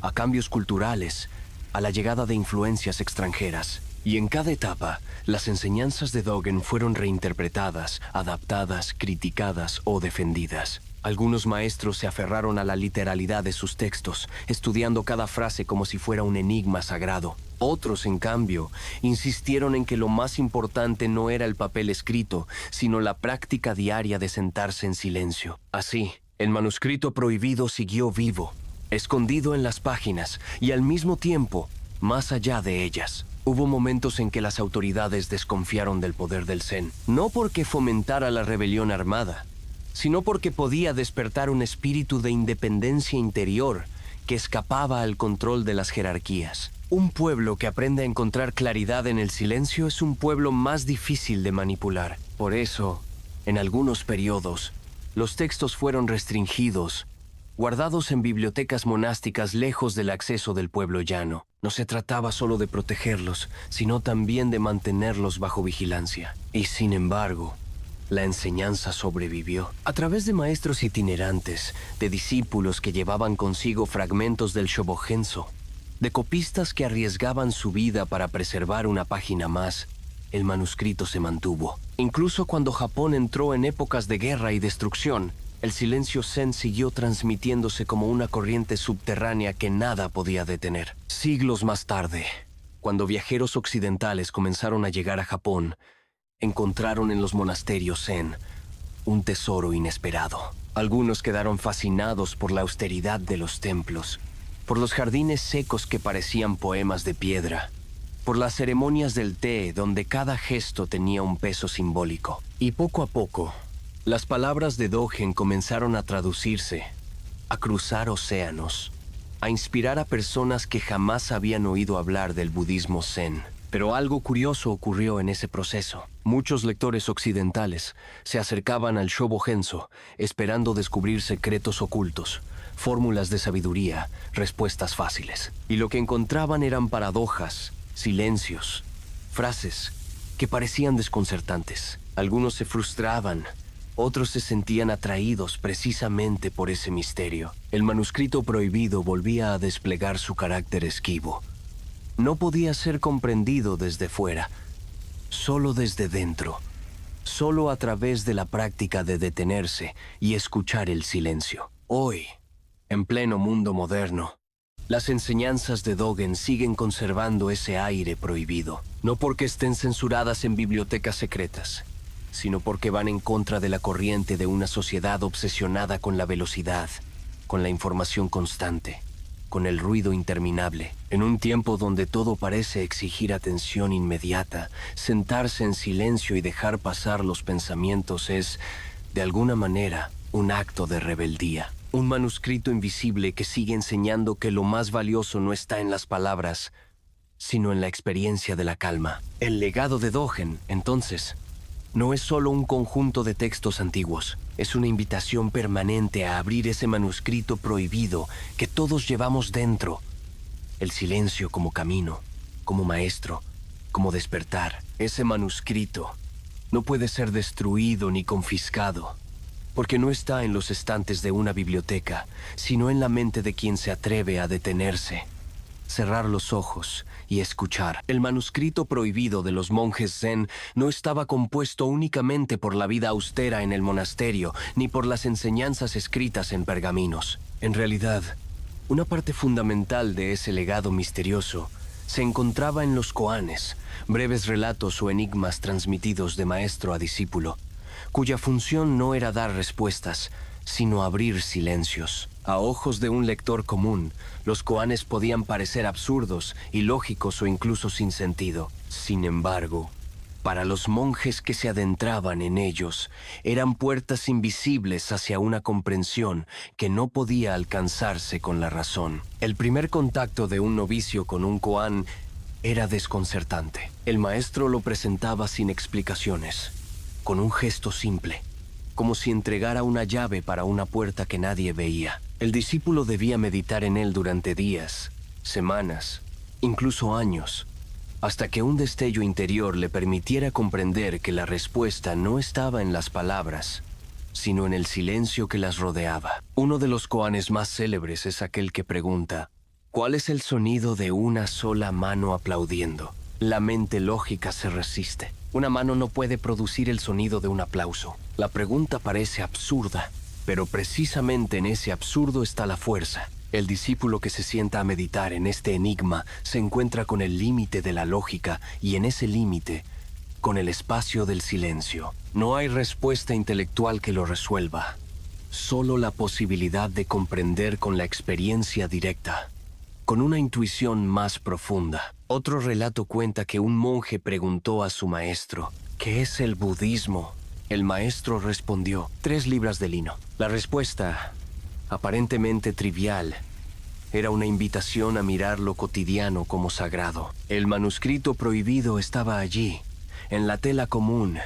Speaker 1: a cambios culturales, a la llegada de influencias extranjeras. Y en cada etapa, las enseñanzas de Dogen fueron reinterpretadas, adaptadas, criticadas o defendidas. Algunos maestros se aferraron a la literalidad de sus textos, estudiando cada frase como si fuera un enigma sagrado. Otros, en cambio, insistieron en que lo más importante no era el papel escrito, sino la práctica diaria de sentarse en silencio. Así, el manuscrito prohibido siguió vivo, escondido en las páginas y al mismo tiempo, más allá de ellas. Hubo momentos en que las autoridades desconfiaron del poder del Zen, no porque fomentara la rebelión armada, sino porque podía despertar un espíritu de independencia interior que escapaba al control de las jerarquías. Un pueblo que aprende a encontrar claridad en el silencio es un pueblo más difícil de manipular. Por eso, en algunos periodos, los textos fueron restringidos, guardados en bibliotecas monásticas lejos del acceso del pueblo llano. No se trataba solo de protegerlos, sino también de mantenerlos bajo vigilancia. Y sin embargo, la enseñanza sobrevivió. A través de maestros itinerantes, de discípulos que llevaban consigo fragmentos del Shobogenzo, de copistas que arriesgaban su vida para preservar una página más, el manuscrito se mantuvo. Incluso cuando Japón entró en épocas de guerra y destrucción, el silencio zen siguió transmitiéndose como una corriente subterránea que nada podía detener. Siglos más tarde, cuando viajeros occidentales comenzaron a llegar a Japón, encontraron en los monasterios zen un tesoro inesperado. Algunos quedaron fascinados por la austeridad de los templos, por los jardines secos que parecían poemas de piedra, por las ceremonias del té donde cada gesto tenía un peso simbólico. Y poco a poco, las palabras de Dogen comenzaron a traducirse, a cruzar océanos, a inspirar a personas que jamás habían oído hablar del budismo zen. Pero algo curioso ocurrió en ese proceso. Muchos lectores occidentales se acercaban al Shobogenzo esperando descubrir secretos ocultos, fórmulas de sabiduría, respuestas fáciles. Y lo que encontraban eran paradojas, silencios, frases que parecían desconcertantes. Algunos se frustraban, otros se sentían atraídos precisamente por ese misterio. El manuscrito prohibido volvía a desplegar su carácter esquivo. No podía ser comprendido desde fuera, solo desde dentro, solo a través de la práctica de detenerse y escuchar el silencio. Hoy, en pleno mundo moderno, Las enseñanzas de Dogen siguen conservando ese aire prohibido, no porque estén censuradas en bibliotecas secretas, sino porque van en contra de la corriente de una sociedad obsesionada con la velocidad, con la información constante, con el ruido interminable. En un tiempo donde todo parece exigir atención inmediata, sentarse en silencio y dejar pasar los pensamientos es, de alguna manera, un acto de rebeldía. Un manuscrito invisible que sigue enseñando que lo más valioso no está en las palabras, sino en la experiencia de la calma. El legado de Dogen, entonces, no es solo un conjunto de textos antiguos, es una invitación permanente a abrir ese manuscrito prohibido que todos llevamos dentro. El silencio como camino, como maestro, como despertar. Ese manuscrito no puede ser destruido ni confiscado, porque no está en los estantes de una biblioteca, sino en la mente de quien se atreve a detenerse, cerrar los ojos y escuchar. El manuscrito prohibido de los monjes Zen no estaba compuesto únicamente por la vida austera en el monasterio, ni por las enseñanzas escritas en pergaminos. En realidad, una parte fundamental de ese legado misterioso se encontraba en los koanes, breves relatos o enigmas transmitidos de maestro a discípulo, cuya función no era dar respuestas, sino abrir silencios. A ojos de un lector común, los koanes podían parecer absurdos, ilógicos o incluso sin sentido. Sin embargo, para los monjes que se adentraban en ellos, eran puertas invisibles hacia una comprensión que no podía alcanzarse con la razón. El primer contacto de un novicio con un koan era desconcertante. El maestro lo presentaba sin explicaciones, con un gesto simple, como si entregara una llave para una puerta que nadie veía. El discípulo debía meditar en él durante días, semanas, incluso años, hasta que un destello interior le permitiera comprender que la respuesta no estaba en las palabras, sino en el silencio que las rodeaba. Uno de los koanes más célebres es aquel que pregunta: ¿cuál es el sonido de una sola mano aplaudiendo? La mente lógica se resiste. Una mano no puede producir el sonido de un aplauso. La pregunta parece absurda, pero precisamente en ese absurdo está la fuerza. El discípulo que se sienta a meditar en este enigma se encuentra con el límite de la lógica y en ese límite, con el espacio del silencio. No hay respuesta intelectual que lo resuelva, solo la posibilidad de comprender con la experiencia directa, con una intuición más profunda. Otro relato cuenta que un monje preguntó a su maestro: ¿qué es el budismo? El maestro respondió: 3 libras de lino. La respuesta, aparentemente trivial, era una invitación a mirar lo cotidiano como sagrado. El manuscrito prohibido estaba allí, en la tela común,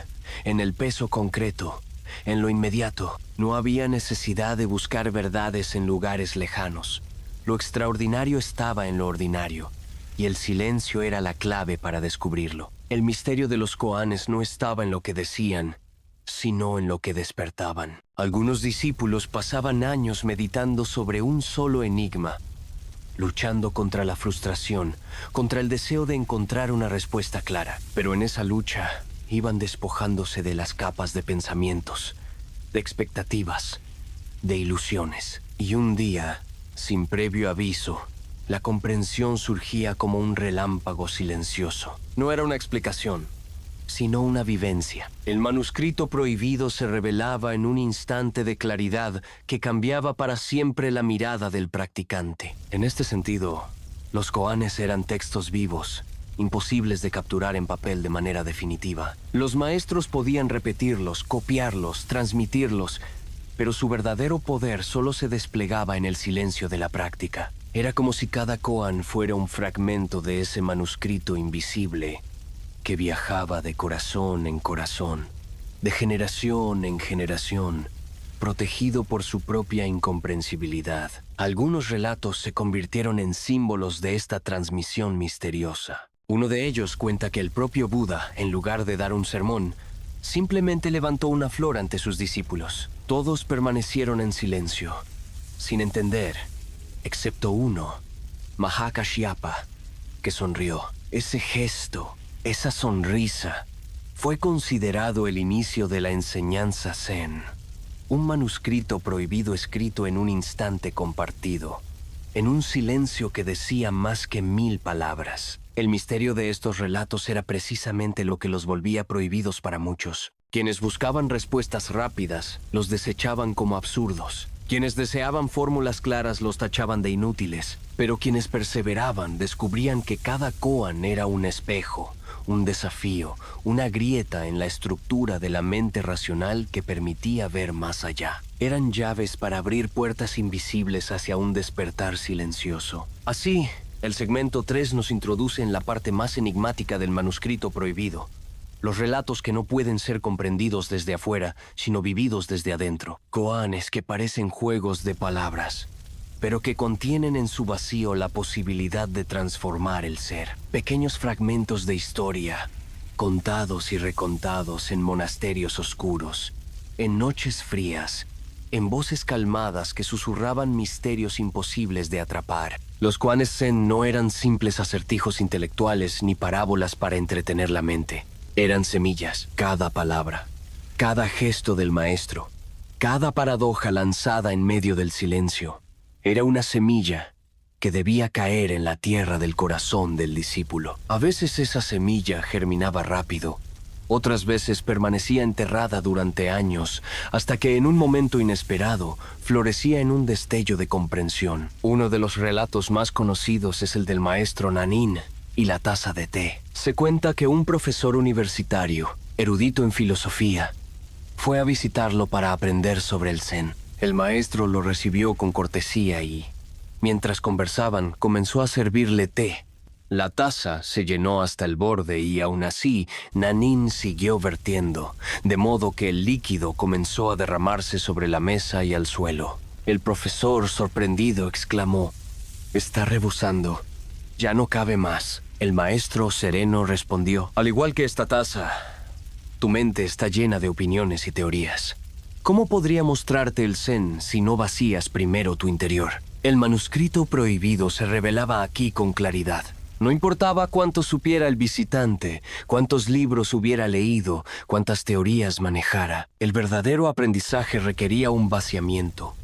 Speaker 1: en el peso concreto, en lo inmediato. No había necesidad de buscar verdades en lugares lejanos. Lo extraordinario estaba en lo ordinario, y el silencio era la clave para descubrirlo. El misterio de los koanes no estaba en lo que decían, sino en lo que despertaban. Algunos discípulos pasaban años meditando sobre un solo enigma, luchando contra la frustración, contra el deseo de encontrar una respuesta clara. Pero en esa lucha iban despojándose de las capas de pensamientos, de expectativas, de ilusiones. Y un día, sin previo aviso, la comprensión surgía como un relámpago silencioso. No era una explicación, sino una vivencia. El manuscrito prohibido se revelaba en un instante de claridad que cambiaba para siempre la mirada del practicante. En este sentido, los koanes eran textos vivos, imposibles de capturar en papel de manera definitiva. Los maestros podían repetirlos, copiarlos, transmitirlos, pero su verdadero poder solo se desplegaba en el silencio de la práctica. Era como si cada koan fuera un fragmento de ese manuscrito invisible que viajaba de corazón en corazón, de generación en generación, protegido por su propia incomprensibilidad. Algunos relatos se convirtieron en símbolos de esta transmisión misteriosa. Uno de ellos cuenta que el propio Buda, en lugar de dar un sermón, simplemente levantó una flor ante sus discípulos. Todos permanecieron en silencio, sin entender, excepto uno, Mahakashyapa, que sonrió. Ese gesto, esa sonrisa, fue considerado el inicio de la enseñanza Zen, un manuscrito prohibido escrito en un instante compartido, en un silencio que decía más que 1000 palabras. El misterio de estos relatos era precisamente lo que los volvía prohibidos para muchos. Quienes buscaban respuestas rápidas los desechaban como absurdos. Quienes deseaban fórmulas claras los tachaban de inútiles. Pero quienes perseveraban descubrían que cada koan era un espejo, un desafío, una grieta en la estructura de la mente racional que permitía ver más allá. Eran llaves para abrir puertas invisibles hacia un despertar silencioso. Así, el segmento 3 nos introduce en la parte más enigmática del manuscrito prohibido. Los relatos que no pueden ser comprendidos desde afuera, sino vividos desde adentro. Koanes que parecen juegos de palabras, pero que contienen en su vacío la posibilidad de transformar el ser. Pequeños fragmentos de historia, contados y recontados en monasterios oscuros, en noches frías, en voces calmadas que susurraban misterios imposibles de atrapar. Los koanes zen no eran simples acertijos intelectuales ni parábolas para entretener la mente. Eran semillas, cada palabra, cada gesto del maestro, cada paradoja lanzada en medio del silencio. Era una semilla que debía caer en la tierra del corazón del discípulo. A veces esa semilla germinaba rápido, otras veces permanecía enterrada durante años, hasta que en un momento inesperado florecía en un destello de comprensión. Uno de los relatos más conocidos es el del maestro Nanin y la taza de té. Se cuenta que un profesor universitario, erudito en filosofía, fue a visitarlo para aprender sobre el zen. El maestro lo recibió con cortesía y, mientras conversaban, comenzó a servirle té. La taza se llenó hasta el borde y aún así, Nanin siguió vertiendo, de modo que el líquido comenzó a derramarse sobre la mesa y al suelo. El profesor, sorprendido, exclamó: «Está rebosando. Ya no cabe más». El maestro sereno respondió: «Al igual que esta taza, tu mente está llena de opiniones y teorías. ¿Cómo podría mostrarte el zen si no vacías primero tu interior?». El manuscrito prohibido se revelaba aquí con claridad. No importaba cuánto supiera el visitante, cuántos libros hubiera leído, cuántas teorías manejara. El verdadero aprendizaje requería un vaciamiento,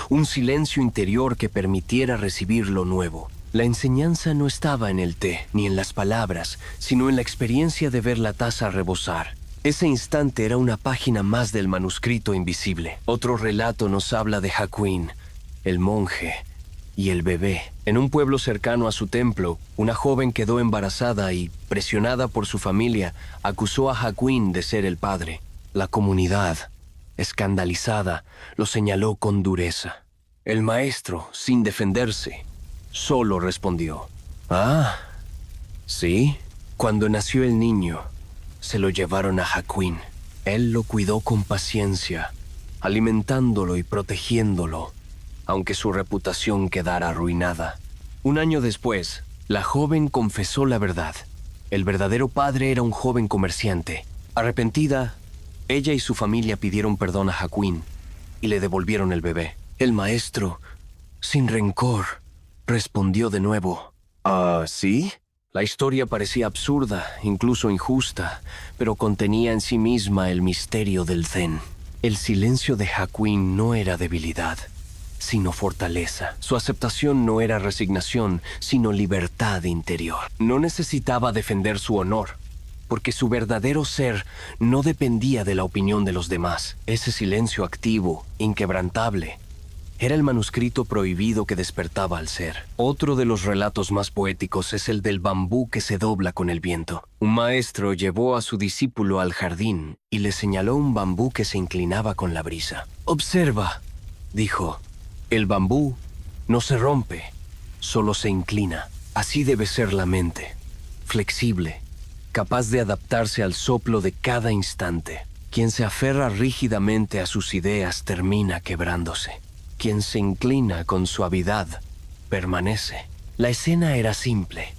Speaker 1: un silencio interior que permitiera recibir lo nuevo. La enseñanza no estaba en el té, ni en las palabras, sino en la experiencia de ver la taza rebosar. Ese instante era una página más del manuscrito invisible. Otro relato nos habla de Hakuin, el monje, y el bebé. En un pueblo cercano a su templo, una joven quedó embarazada y, presionada por su familia, acusó a Hakuin de ser el padre. La comunidad, escandalizada, lo señaló con dureza. El maestro, sin defenderse, solo respondió: «Ah, sí». Cuando nació el niño, se lo llevaron a Hakuin. Él lo cuidó con paciencia, alimentándolo y protegiéndolo, aunque su reputación quedara arruinada. Un año después, la joven confesó la verdad. El verdadero padre era un joven comerciante. Arrepentida, ella y su familia pidieron perdón a Hakuin y le devolvieron el bebé. El maestro, sin rencor, respondió de nuevo: «¿Ah, sí?». La historia parecía absurda, incluso injusta, pero contenía en sí misma el misterio del zen. El silencio de Hakuin no era debilidad, sino fortaleza. Su aceptación no era resignación, sino libertad interior. No necesitaba defender su honor, porque su verdadero ser no dependía de la opinión de los demás. Ese silencio activo, inquebrantable, era el manuscrito prohibido que despertaba al ser. Otro de los relatos más poéticos es el del bambú que se dobla con el viento. Un maestro llevó a su discípulo al jardín y le señaló un bambú que se inclinaba con la brisa. «Observa», dijo, «el bambú no se rompe, solo se inclina. Así debe ser la mente, flexible, capaz de adaptarse al soplo de cada instante. Quien se aferra rígidamente a sus ideas termina quebrándose. Quien se inclina con suavidad permanece». La escena era simple: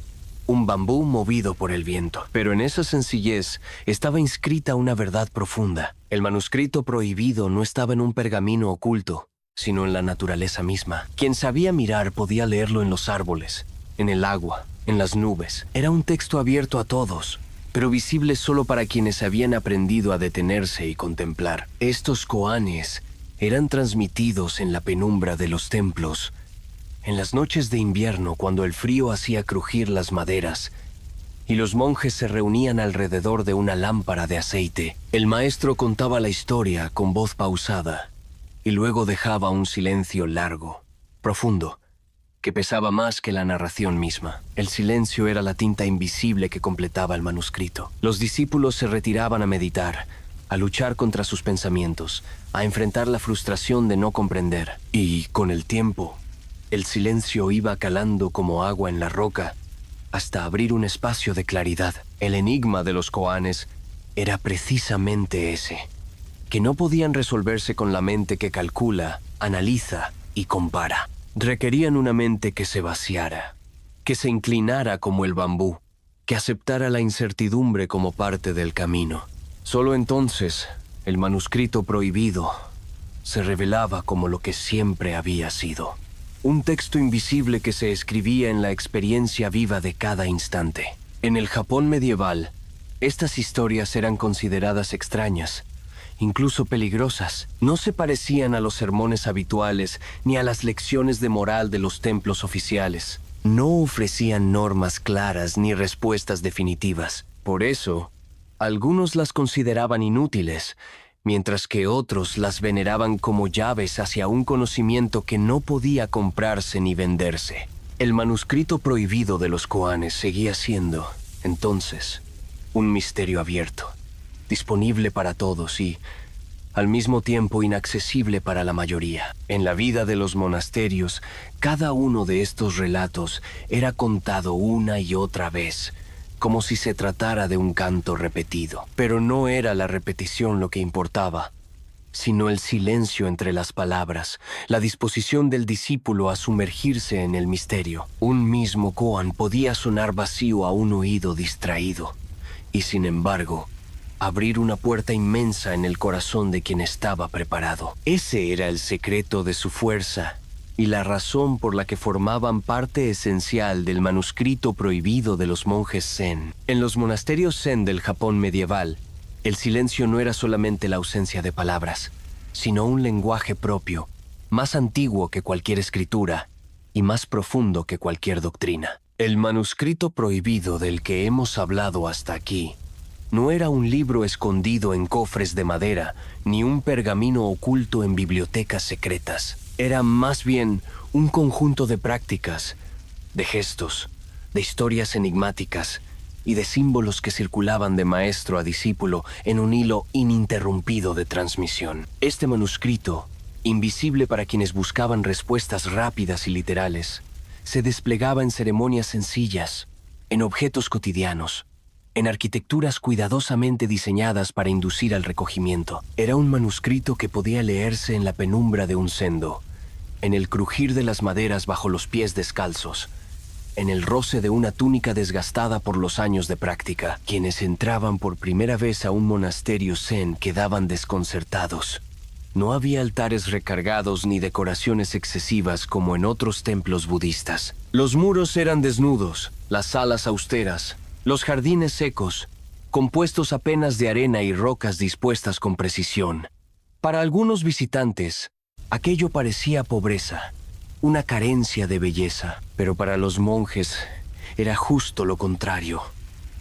Speaker 1: un bambú movido por el viento. Pero en esa sencillez estaba inscrita una verdad profunda. El manuscrito prohibido no estaba en un pergamino oculto, sino en la naturaleza misma. Quien sabía mirar podía leerlo en los árboles, en el agua, en las nubes. Era un texto abierto a todos, pero visible solo para quienes habían aprendido a detenerse y contemplar. Estos koanes eran transmitidos en la penumbra de los templos En las noches de invierno, cuando el frío hacía crujir las maderas y los monjes se reunían alrededor de una lámpara de aceite, el maestro contaba la historia con voz pausada y luego dejaba un silencio largo, profundo, que pesaba más que la narración misma. El silencio era la tinta invisible que completaba el manuscrito. Los discípulos se retiraban a meditar, a luchar contra sus pensamientos, a enfrentar la frustración de no comprender. Y, con el tiempo, el silencio iba calando como agua en la roca hasta abrir un espacio de claridad. El enigma de los koanes era precisamente ese, que no podían resolverse con la mente que calcula, analiza y compara. Requerían una mente que se vaciara, que se inclinara como el bambú, que aceptara la incertidumbre como parte del camino. Solo entonces, el manuscrito prohibido se revelaba como lo que siempre había sido. Un texto invisible que se escribía en la experiencia viva de cada instante. En el Japón medieval, estas historias eran consideradas extrañas, incluso peligrosas. No se parecían a los sermones habituales ni a las lecciones de moral de los templos oficiales. No ofrecían normas claras ni respuestas definitivas. Por eso, algunos las consideraban inútiles, mientras que otros las veneraban como llaves hacia un conocimiento que no podía comprarse ni venderse. El manuscrito prohibido de los koanes seguía siendo, entonces, un misterio abierto, disponible para todos y, al mismo tiempo, inaccesible para la mayoría. En la vida de los monasterios, cada uno de estos relatos era contado una y otra vez, como si se tratara de un canto repetido. Pero no era la repetición lo que importaba, sino el silencio entre las palabras, la disposición del discípulo a sumergirse en el misterio. Un mismo koan podía sonar vacío a un oído distraído, y sin embargo, abrir una puerta inmensa en el corazón de quien estaba preparado. Ese era el secreto de su fuerza y la razón por la que formaban parte esencial del manuscrito prohibido de los monjes Zen. En los monasterios Zen del Japón medieval, el silencio no era solamente la ausencia de palabras, sino un lenguaje propio, más antiguo que cualquier escritura y más profundo que cualquier doctrina. El manuscrito prohibido del que hemos hablado hasta aquí no era un libro escondido en cofres de madera, ni un pergamino oculto en bibliotecas secretas. Era más bien un conjunto de prácticas, de gestos, de historias enigmáticas y de símbolos que circulaban de maestro a discípulo en un hilo ininterrumpido de transmisión. Este manuscrito, invisible para quienes buscaban respuestas rápidas y literales, se desplegaba en ceremonias sencillas, en objetos cotidianos, en arquitecturas cuidadosamente diseñadas para inducir al recogimiento. Era un manuscrito que podía leerse en la penumbra de un sendo, en el crujir de las maderas bajo los pies descalzos, en el roce de una túnica desgastada por los años de práctica. Quienes entraban por primera vez a un monasterio zen quedaban desconcertados. No había altares recargados ni decoraciones excesivas como en otros templos budistas. Los muros eran desnudos, las salas austeras, los jardines secos, compuestos apenas de arena y rocas dispuestas con precisión. Para algunos visitantes, aquello parecía pobreza, una carencia de belleza, pero para los monjes era justo lo contrario.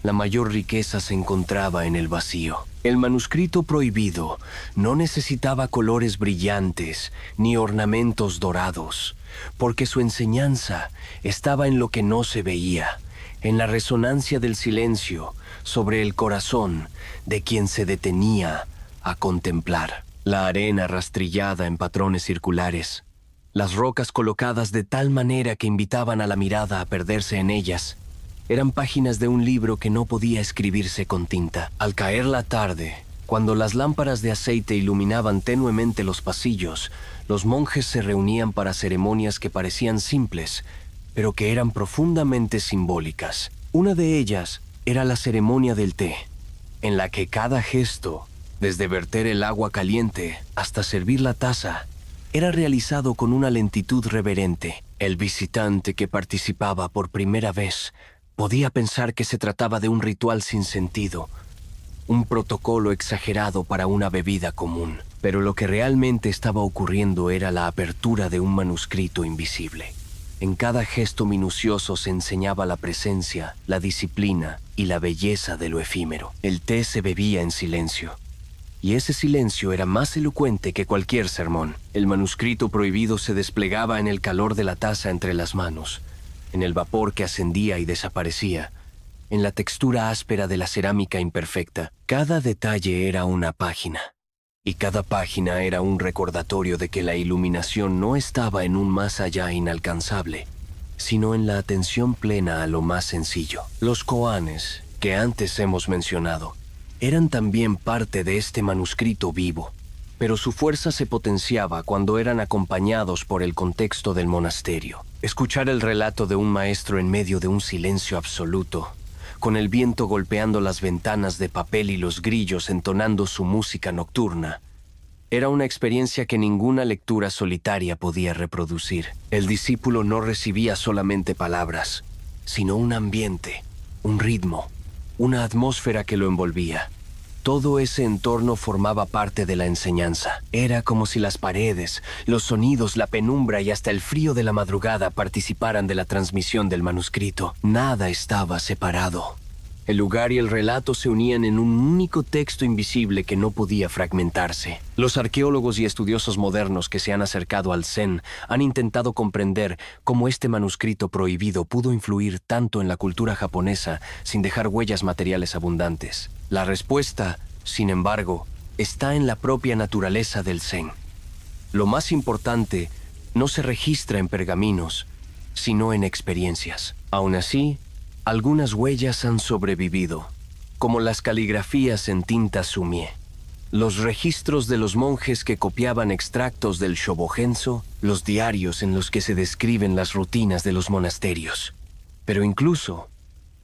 Speaker 1: La mayor riqueza se encontraba en el vacío. El manuscrito prohibido no necesitaba colores brillantes ni ornamentos dorados, porque su enseñanza estaba en lo que no se veía, en la resonancia del silencio sobre el corazón de quien se detenía a contemplar. La arena rastrillada en patrones circulares, las rocas colocadas de tal manera que invitaban a la mirada a perderse en ellas, eran páginas de un libro que no podía escribirse con tinta. Al caer la tarde, cuando las lámparas de aceite iluminaban tenuemente los pasillos, los monjes se reunían para ceremonias que parecían simples, pero que eran profundamente simbólicas. Una de ellas era la ceremonia del té, en la que cada gesto, desde verter el agua caliente hasta servir la taza, era realizado con una lentitud reverente. El visitante que participaba por primera vez podía pensar que se trataba de un ritual sin sentido, un protocolo exagerado para una bebida común. Pero lo que realmente estaba ocurriendo era la apertura de un manuscrito invisible. En cada gesto minucioso se enseñaba la presencia, la disciplina y la belleza de lo efímero. El té se bebía en silencio, y ese silencio era más elocuente que cualquier sermón. El manuscrito prohibido se desplegaba en el calor de la taza entre las manos, en el vapor que ascendía y desaparecía, en la textura áspera de la cerámica imperfecta. Cada detalle era una página, y cada página era un recordatorio de que la iluminación no estaba en un más allá inalcanzable, sino en la atención plena a lo más sencillo. Los koanes, que antes hemos mencionado, eran también parte de este manuscrito vivo, pero su fuerza se potenciaba cuando eran acompañados por el contexto del monasterio. Escuchar el relato de un maestro en medio de un silencio absoluto, con el viento golpeando las ventanas de papel y los grillos entonando su música nocturna, era una experiencia que ninguna lectura solitaria podía reproducir. El discípulo no recibía solamente palabras, sino un ambiente, un ritmo, una atmósfera que lo envolvía. Todo ese entorno formaba parte de la enseñanza. Era como si las paredes, los sonidos, la penumbra y hasta el frío de la madrugada participaran de la transmisión del manuscrito. Nada estaba separado. El lugar y el relato se unían en un único texto invisible que no podía fragmentarse. Los arqueólogos y estudiosos modernos que se han acercado al Zen han intentado comprender cómo este manuscrito prohibido pudo influir tanto en la cultura japonesa sin dejar huellas materiales abundantes. La respuesta, sin embargo, está en la propia naturaleza del Zen. Lo más importante no se registra en pergaminos, sino en experiencias. Aún así, algunas huellas han sobrevivido, como las caligrafías en tinta sumie, los registros de los monjes que copiaban extractos del Shobogenzo, los diarios en los que se describen las rutinas de los monasterios. Pero incluso,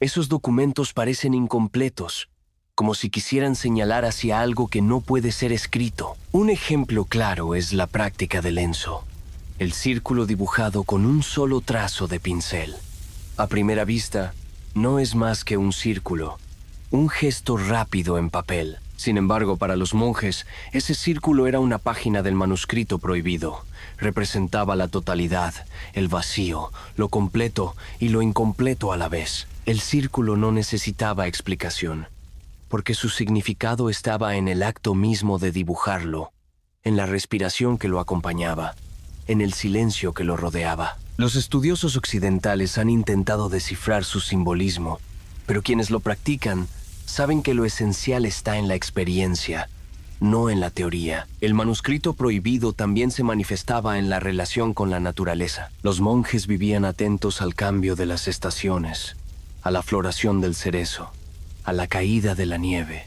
Speaker 1: esos documentos parecen incompletos, como si quisieran señalar hacia algo que no puede ser escrito. Un ejemplo claro es la práctica del Enso, el círculo dibujado con un solo trazo de pincel. A primera vista, no es más que un círculo, un gesto rápido en papel. Sin embargo, para los monjes, ese círculo era una página del manuscrito prohibido. Representaba la totalidad, el vacío, lo completo y lo incompleto a la vez. El círculo no necesitaba explicación, porque su significado estaba en el acto mismo de dibujarlo, en la respiración que lo acompañaba, en el silencio que lo rodeaba. Los estudiosos occidentales han intentado descifrar su simbolismo, pero quienes lo practican saben que lo esencial está en la experiencia, no en la teoría. El manuscrito prohibido también se manifestaba en la relación con la naturaleza. Los monjes vivían atentos al cambio de las estaciones, a la floración del cerezo, a la caída de la nieve,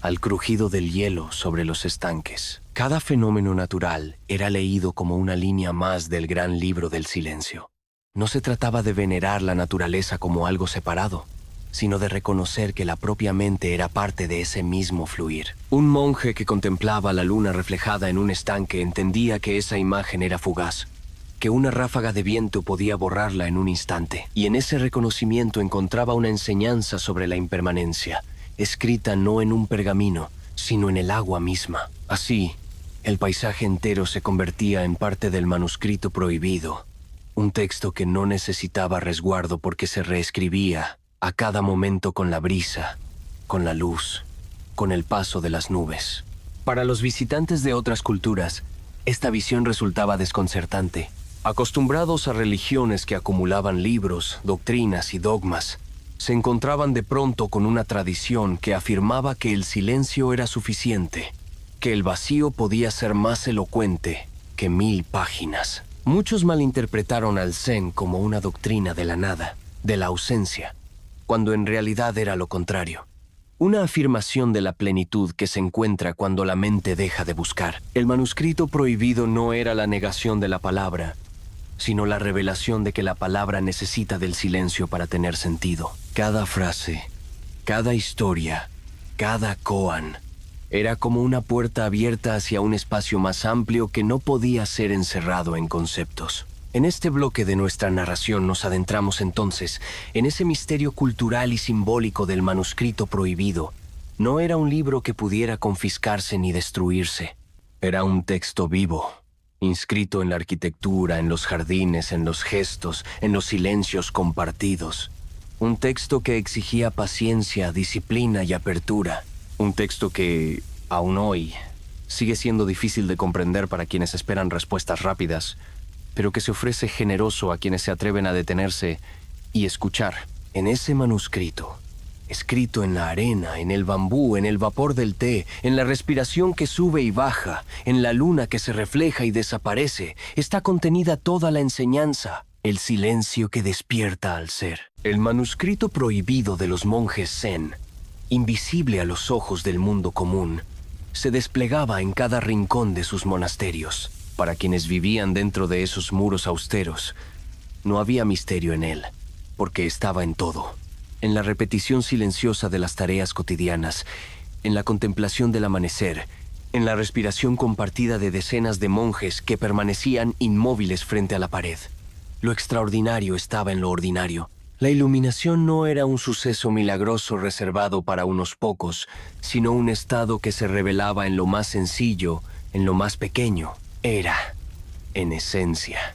Speaker 1: al crujido del hielo sobre los estanques. Cada fenómeno natural era leído como una línea más del gran libro del silencio. No se trataba de venerar la naturaleza como algo separado, sino de reconocer que la propia mente era parte de ese mismo fluir. Un monje que contemplaba la luna reflejada en un estanque entendía que esa imagen era fugaz, que una ráfaga de viento podía borrarla en un instante, y en ese reconocimiento encontraba una enseñanza sobre la impermanencia, escrita no en un pergamino, sino en el agua misma. Así, el paisaje entero se convertía en parte del manuscrito prohibido, un texto que no necesitaba resguardo porque se reescribía a cada momento con la brisa, con la luz, con el paso de las nubes. Para los visitantes de otras culturas, esta visión resultaba desconcertante. Acostumbrados a religiones que acumulaban libros, doctrinas y dogmas, se encontraban de pronto con una tradición que afirmaba que el silencio era suficiente, que el vacío podía ser más elocuente que 1000 páginas. Muchos malinterpretaron al Zen como una doctrina de la nada, de la ausencia, cuando en realidad era lo contrario. Una afirmación de la plenitud que se encuentra cuando la mente deja de buscar. El manuscrito prohibido no era la negación de la palabra, sino la revelación de que la palabra necesita del silencio para tener sentido. Cada frase, cada historia, cada koan, era como una puerta abierta hacia un espacio más amplio que no podía ser encerrado en conceptos. En este bloque de nuestra narración nos adentramos entonces en ese misterio cultural y simbólico del manuscrito prohibido. No era un libro que pudiera confiscarse ni destruirse. Era un texto vivo, inscrito en la arquitectura, en los jardines, en los gestos, en los silencios compartidos. Un texto que exigía paciencia, disciplina y apertura. Un texto que, aún hoy, sigue siendo difícil de comprender para quienes esperan respuestas rápidas, pero que se ofrece generoso a quienes se atreven a detenerse y escuchar. En ese manuscrito, escrito en la arena, en el bambú, en el vapor del té, en la respiración que sube y baja, en la luna que se refleja y desaparece, está contenida toda la enseñanza, el silencio que despierta al ser. El manuscrito prohibido de los monjes Zen, invisible a los ojos del mundo común, se desplegaba en cada rincón de sus monasterios. Para quienes vivían dentro de esos muros austeros, no había misterio en él, porque estaba en todo. En la repetición silenciosa de las tareas cotidianas, en la contemplación del amanecer, en la respiración compartida de decenas de monjes que permanecían inmóviles frente a la pared. Lo extraordinario estaba en lo ordinario. La iluminación no era un suceso milagroso reservado para unos pocos, sino un estado que se revelaba en lo más sencillo, en lo más pequeño. Era, en esencia,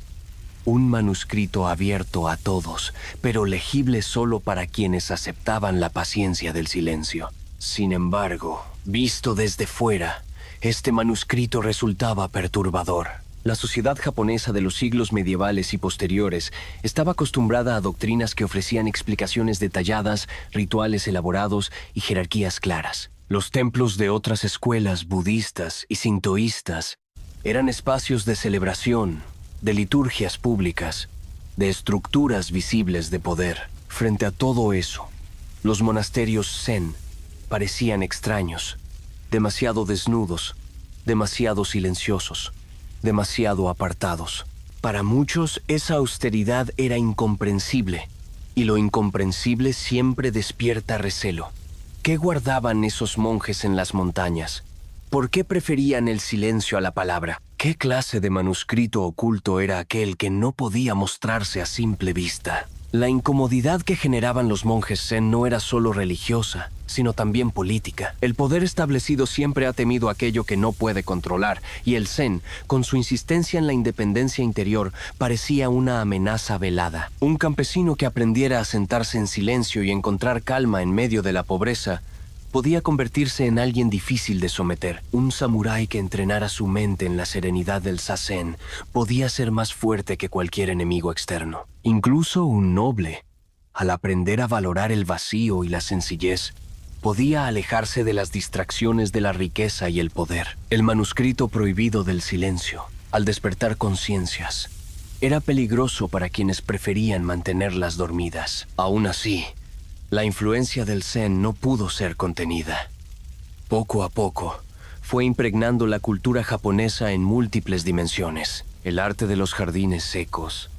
Speaker 1: un manuscrito abierto a todos, pero legible solo para quienes aceptaban la paciencia del silencio. Sin embargo, visto desde fuera, este manuscrito resultaba perturbador. La sociedad japonesa de los siglos medievales y posteriores estaba acostumbrada a doctrinas que ofrecían explicaciones detalladas, rituales elaborados y jerarquías claras. Los templos de otras escuelas budistas y sintoístas eran espacios de celebración, de liturgias públicas, de estructuras visibles de poder. Frente a todo eso, los monasterios Zen parecían extraños, demasiado desnudos, demasiado silenciosos, demasiado apartados. Para muchos, esa austeridad era incomprensible, y lo incomprensible siempre despierta recelo. ¿Qué guardaban esos monjes en las montañas? ¿Por qué preferían el silencio a la palabra? ¿Qué clase de manuscrito oculto era aquel que no podía mostrarse a simple vista? La incomodidad que generaban los monjes Zen no era solo religiosa, sino también política. El poder establecido siempre ha temido aquello que no puede controlar, y el Zen, con su insistencia en la independencia interior, parecía una amenaza velada. Un campesino que aprendiera a sentarse en silencio y encontrar calma en medio de la pobreza podía convertirse en alguien difícil de someter. Un samurái que entrenara su mente en la serenidad del zazen podía ser más fuerte que cualquier enemigo externo. Incluso un noble, al aprender a valorar el vacío y la sencillez, podía alejarse de las distracciones de la riqueza y el poder. El manuscrito prohibido del silencio, al despertar conciencias, era peligroso para quienes preferían mantenerlas dormidas. Aún así, la influencia del Zen no pudo ser contenida. Poco a poco, fue impregnando la cultura japonesa en múltiples dimensiones. El arte de los jardines secos,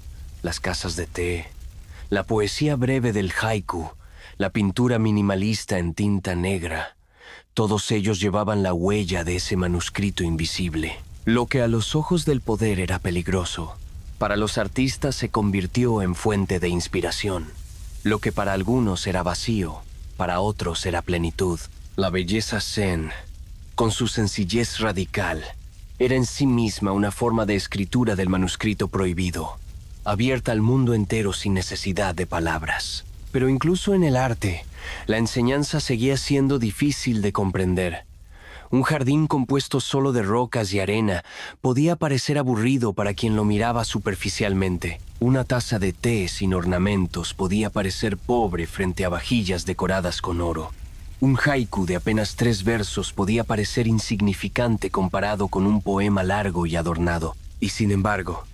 Speaker 1: las casas de té, la poesía breve del haiku, la pintura minimalista en tinta negra. Todos ellos llevaban la huella de ese manuscrito invisible. Lo que a los ojos del poder era peligroso, para los artistas se convirtió en fuente de inspiración. Lo que para algunos era vacío, para otros era plenitud. La belleza zen, con su sencillez radical, era en sí misma una forma de escritura del manuscrito prohibido, abierta al mundo entero sin necesidad de palabras. Pero incluso en el arte, la enseñanza seguía siendo difícil de comprender. Un jardín compuesto solo de rocas y arena podía parecer aburrido para quien lo miraba superficialmente. Una taza de té sin ornamentos podía parecer pobre frente a vajillas decoradas con oro. Un haiku de apenas 3 versos podía parecer insignificante comparado con un poema largo y adornado. Y sin embargo,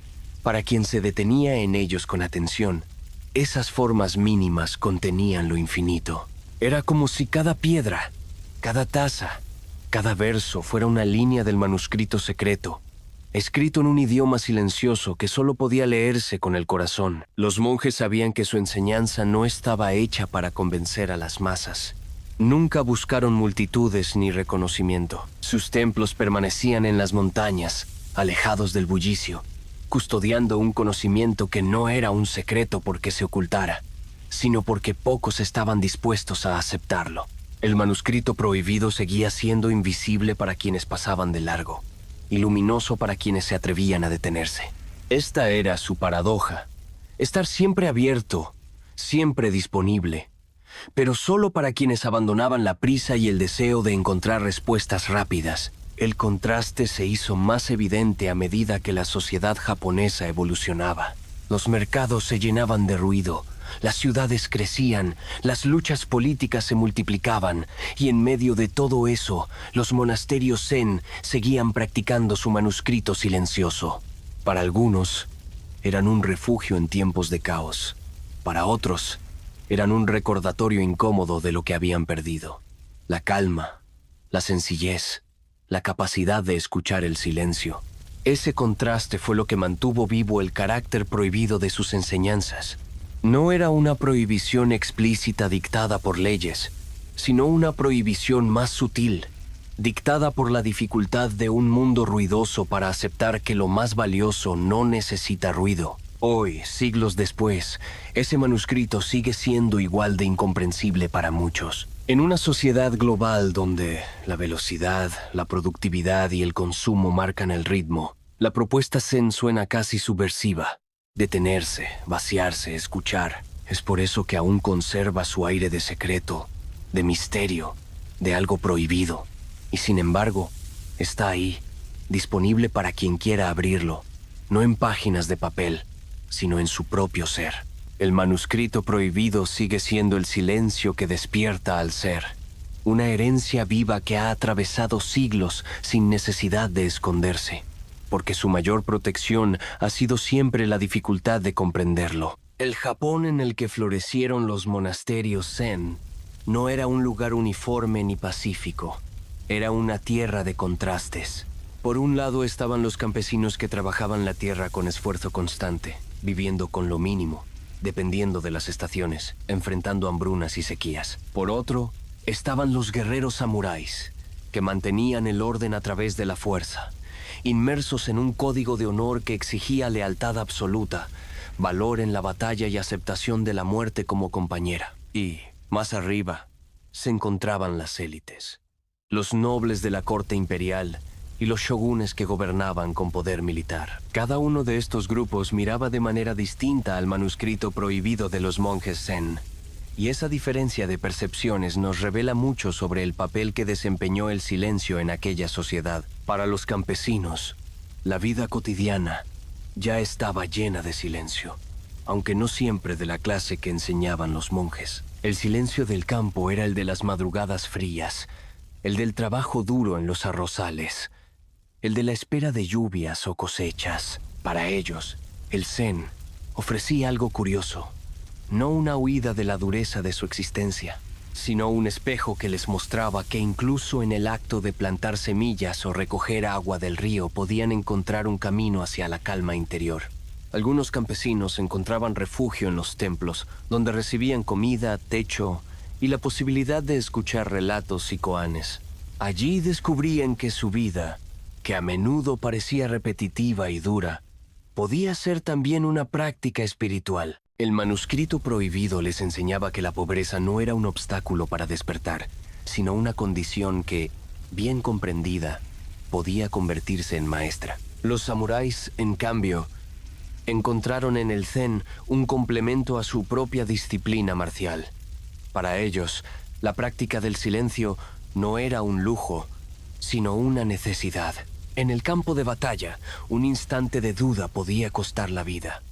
Speaker 1: para quien se detenía en ellos con atención, esas formas mínimas contenían lo infinito. Era como si cada piedra, cada taza, cada verso fuera una línea del manuscrito secreto, escrito en un idioma silencioso que solo podía leerse con el corazón. Los monjes sabían que su enseñanza no estaba hecha para convencer a las masas. Nunca buscaron multitudes ni reconocimiento. Sus templos permanecían en las montañas, alejados del bullicio, custodiando un conocimiento que no era un secreto porque se ocultara, sino porque pocos estaban dispuestos a aceptarlo. El manuscrito prohibido seguía siendo invisible para quienes pasaban de largo, y luminoso para quienes se atrevían a detenerse. Esta era su paradoja: estar siempre abierto, siempre disponible, pero solo para quienes abandonaban la prisa y el deseo de encontrar respuestas rápidas. El contraste se hizo más evidente a medida que la sociedad japonesa evolucionaba. Los mercados se llenaban de ruido, las ciudades crecían, las luchas políticas se multiplicaban, y en medio de todo eso, los monasterios zen seguían practicando su manuscrito silencioso. Para algunos, eran un refugio en tiempos de caos. Para otros, eran un recordatorio incómodo de lo que habían perdido: la calma, la sencillez, la capacidad de escuchar el silencio. Ese contraste fue lo que mantuvo vivo el carácter prohibido de sus enseñanzas. No era una prohibición explícita dictada por leyes, sino una prohibición más sutil, dictada por la dificultad de un mundo ruidoso para aceptar que lo más valioso no necesita ruido. Hoy, siglos después, ese manuscrito sigue siendo igual de incomprensible para muchos. En una sociedad global donde la velocidad, la productividad y el consumo marcan el ritmo, la propuesta zen suena casi subversiva. Detenerse, vaciarse, escuchar. Es por eso que aún conserva su aire de secreto, de misterio, de algo prohibido. Y sin embargo, está ahí, disponible para quien quiera abrirlo, no en páginas de papel, sino en su propio ser. El manuscrito prohibido sigue siendo el silencio que despierta al ser, una herencia viva que ha atravesado siglos sin necesidad de esconderse, porque su mayor protección ha sido siempre la dificultad de comprenderlo. El Japón en el que florecieron los monasterios zen no era un lugar uniforme ni pacífico, era una tierra de contrastes. Por un lado estaban los campesinos que trabajaban la tierra con esfuerzo constante, viviendo con lo mínimo, dependiendo de las estaciones, enfrentando hambrunas y sequías. Por otro, estaban los guerreros samuráis, que mantenían el orden a través de la fuerza, inmersos en un código de honor que exigía lealtad absoluta, valor en la batalla y aceptación de la muerte como compañera. Y, más arriba, se encontraban las élites, los nobles de la corte imperial y los shogunes que gobernaban con poder militar. Cada uno de estos grupos miraba de manera distinta al manuscrito prohibido de los monjes zen, y esa diferencia de percepciones nos revela mucho sobre el papel que desempeñó el silencio en aquella sociedad. Para los campesinos, la vida cotidiana ya estaba llena de silencio, aunque no siempre de la clase que enseñaban los monjes. El silencio del campo era el de las madrugadas frías, el del trabajo duro en los arrozales, el de la espera de lluvias o cosechas. Para ellos, el zen ofrecía algo curioso: no una huida de la dureza de su existencia, sino un espejo que les mostraba que incluso en el acto de plantar semillas o recoger agua del río podían encontrar un camino hacia la calma interior. Algunos campesinos encontraban refugio en los templos, donde recibían comida, techo y la posibilidad de escuchar relatos y koanes. Allí descubrían que su vida, que a menudo parecía repetitiva y dura, podía ser también una práctica espiritual. El manuscrito prohibido les enseñaba que la pobreza no era un obstáculo para despertar, sino una condición que, bien comprendida, podía convertirse en maestra. Los samuráis, en cambio, encontraron en el zen un complemento a su propia disciplina marcial. Para ellos, la práctica del silencio no era un lujo, sino una necesidad. En el campo de batalla, un instante de duda podía costar la vida.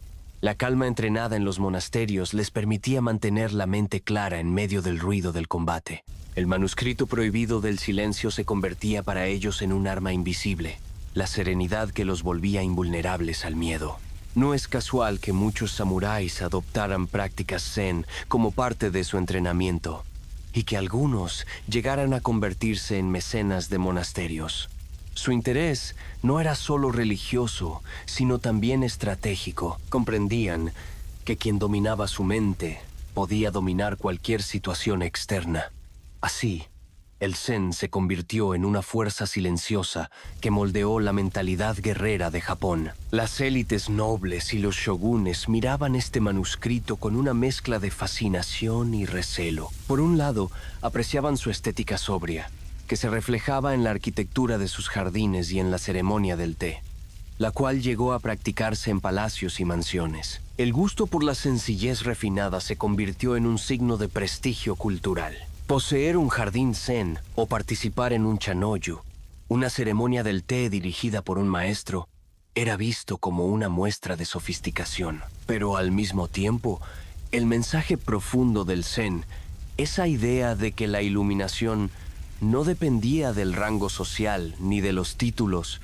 Speaker 1: La calma entrenada en los monasterios les permitía mantener la mente clara en medio del ruido del combate. El manuscrito prohibido del silencio se convertía para ellos en un arma invisible, la serenidad que los volvía invulnerables al miedo. No es casual que muchos samuráis adoptaran prácticas zen como parte de su entrenamiento, y que algunos llegaran a convertirse en mecenas de monasterios. Su interés no era solo religioso, sino también estratégico. Comprendían que quien dominaba su mente podía dominar cualquier situación externa. Así, el zen se convirtió en una fuerza silenciosa que moldeó la mentalidad guerrera de Japón. Las élites nobles y los shogunes miraban este manuscrito con una mezcla de fascinación y recelo. Por un lado, apreciaban su estética sobria, que se reflejaba en la arquitectura de sus jardines y en la ceremonia del té, la cual llegó a practicarse en palacios y mansiones. El gusto por la sencillez refinada se convirtió en un signo de prestigio cultural. Poseer un jardín zen o participar en un chanoyu, una ceremonia del té dirigida por un maestro, era visto como una muestra de sofisticación. Pero al mismo tiempo, el mensaje profundo del zen, esa idea de que la iluminación no dependía del rango social ni de los títulos,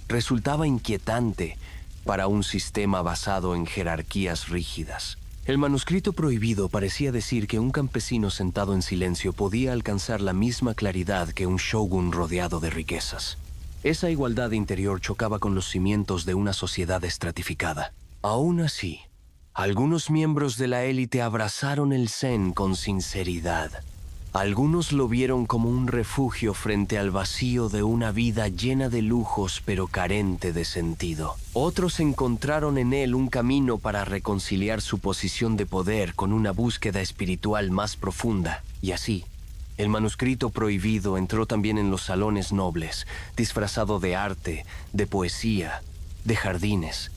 Speaker 1: resultaba inquietante para un sistema basado en jerarquías rígidas. El manuscrito prohibido parecía decir que un campesino sentado en silencio podía alcanzar la misma claridad que un shogun rodeado de riquezas. Esa igualdad interior chocaba con los cimientos de una sociedad estratificada. Aún así, algunos miembros de la élite abrazaron el zen con sinceridad. Algunos lo vieron como un refugio frente al vacío de una vida llena de lujos pero carente de sentido. Otros encontraron en él un camino para reconciliar su posición de poder con una búsqueda espiritual más profunda. Y así, el manuscrito prohibido entró también en los salones nobles, disfrazado de arte, de poesía, de jardines,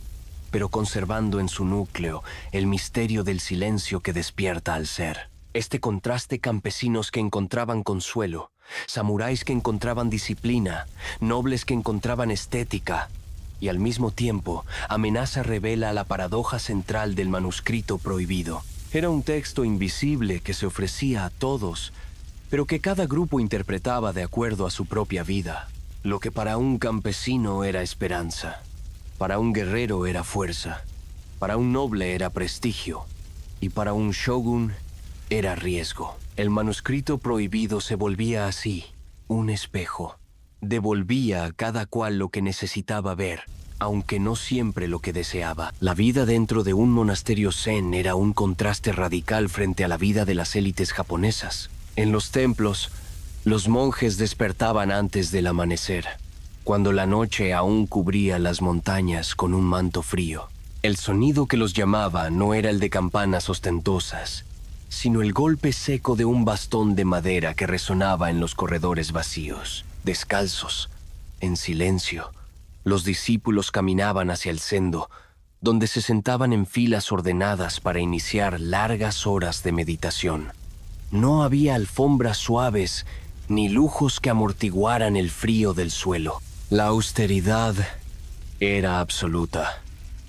Speaker 1: pero conservando en su núcleo el misterio del silencio que despierta al ser. Este contraste, campesinos que encontraban consuelo, samuráis que encontraban disciplina, nobles que encontraban estética, y al mismo tiempo amenaza, revela la paradoja central del manuscrito prohibido. Era un texto invisible que se ofrecía a todos, pero que cada grupo interpretaba de acuerdo a su propia vida. Lo que para un campesino era esperanza, para un guerrero era fuerza, para un noble era prestigio, y para un shogun era riesgo. El manuscrito prohibido se volvía así, un espejo. Devolvía a cada cual lo que necesitaba ver, aunque no siempre lo que deseaba. La vida dentro de un monasterio zen era un contraste radical frente a la vida de las élites japonesas. En los templos, los monjes despertaban antes del amanecer, cuando la noche aún cubría las montañas con un manto frío. El sonido que los llamaba no era el de campanas ostentosas, sino el golpe seco de un bastón de madera que resonaba en los corredores vacíos. Descalzos, en silencio, los discípulos caminaban hacia el sendo, donde se sentaban en filas ordenadas para iniciar largas horas de meditación. No había alfombras suaves ni lujos que amortiguaran el frío del suelo. La austeridad era absoluta.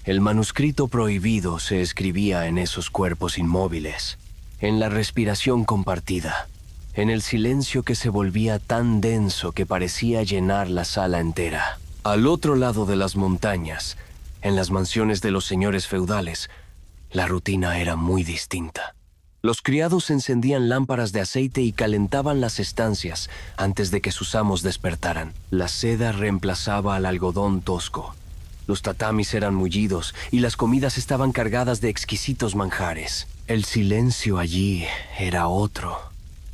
Speaker 1: El manuscrito prohibido se escribía en esos cuerpos inmóviles, en la respiración compartida, en el silencio que se volvía tan denso que parecía llenar la sala entera. Al otro lado de las montañas, en las mansiones de los señores feudales, la rutina era muy distinta. Los criados encendían lámparas de aceite y calentaban las estancias antes de que sus amos despertaran. La seda reemplazaba al algodón tosco. Los tatamis eran mullidos y las comidas estaban cargadas de exquisitos manjares. El silencio allí era otro.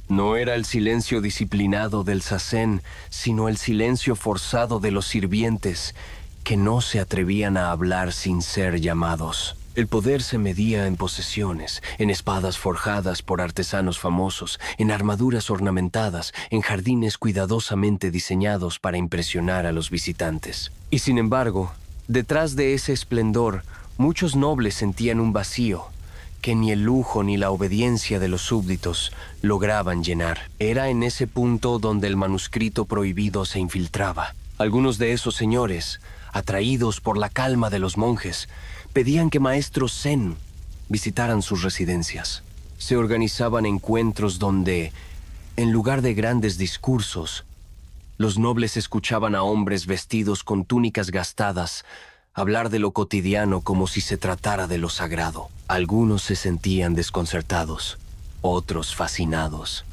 Speaker 1: No era el silencio disciplinado del zazen, sino el silencio forzado de los sirvientes que no se atrevían a hablar sin ser llamados. El poder se medía en posesiones, en espadas forjadas por artesanos famosos, en armaduras ornamentadas, en jardines cuidadosamente diseñados para impresionar a los visitantes. Y sin embargo, detrás de ese esplendor, muchos nobles sentían un vacío que ni el lujo ni la obediencia de los súbditos lograban llenar. Era en ese punto donde el manuscrito prohibido se infiltraba. Algunos de esos señores, atraídos por la calma de los monjes, pedían que maestros zen visitaran sus residencias. Se organizaban encuentros donde, en lugar de grandes discursos, los nobles escuchaban a hombres vestidos con túnicas gastadas hablar de lo cotidiano como si se tratara de lo sagrado. Algunos se sentían desconcertados, otros fascinados.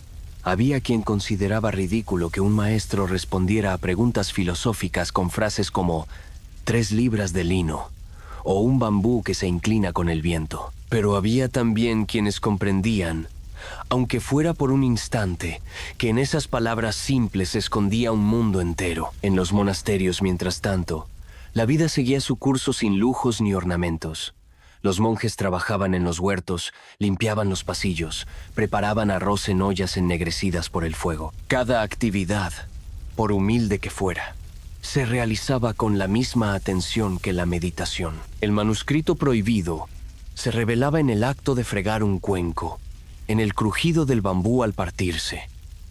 Speaker 1: Había quien consideraba ridículo que un maestro respondiera a preguntas filosóficas con frases como 3 libras de lino o un bambú que se inclina con el viento. Pero había también quienes comprendían, aunque fuera por un instante, que en esas palabras simples se escondía un mundo entero. En los monasterios, mientras tanto, la vida seguía su curso sin lujos ni ornamentos. Los monjes trabajaban en los huertos, limpiaban los pasillos, preparaban arroz en ollas ennegrecidas por el fuego. Cada actividad, por humilde que fuera, se realizaba con la misma atención que la meditación. El manuscrito prohibido se revelaba en el acto de fregar un cuenco, en el crujido del bambú al partirse,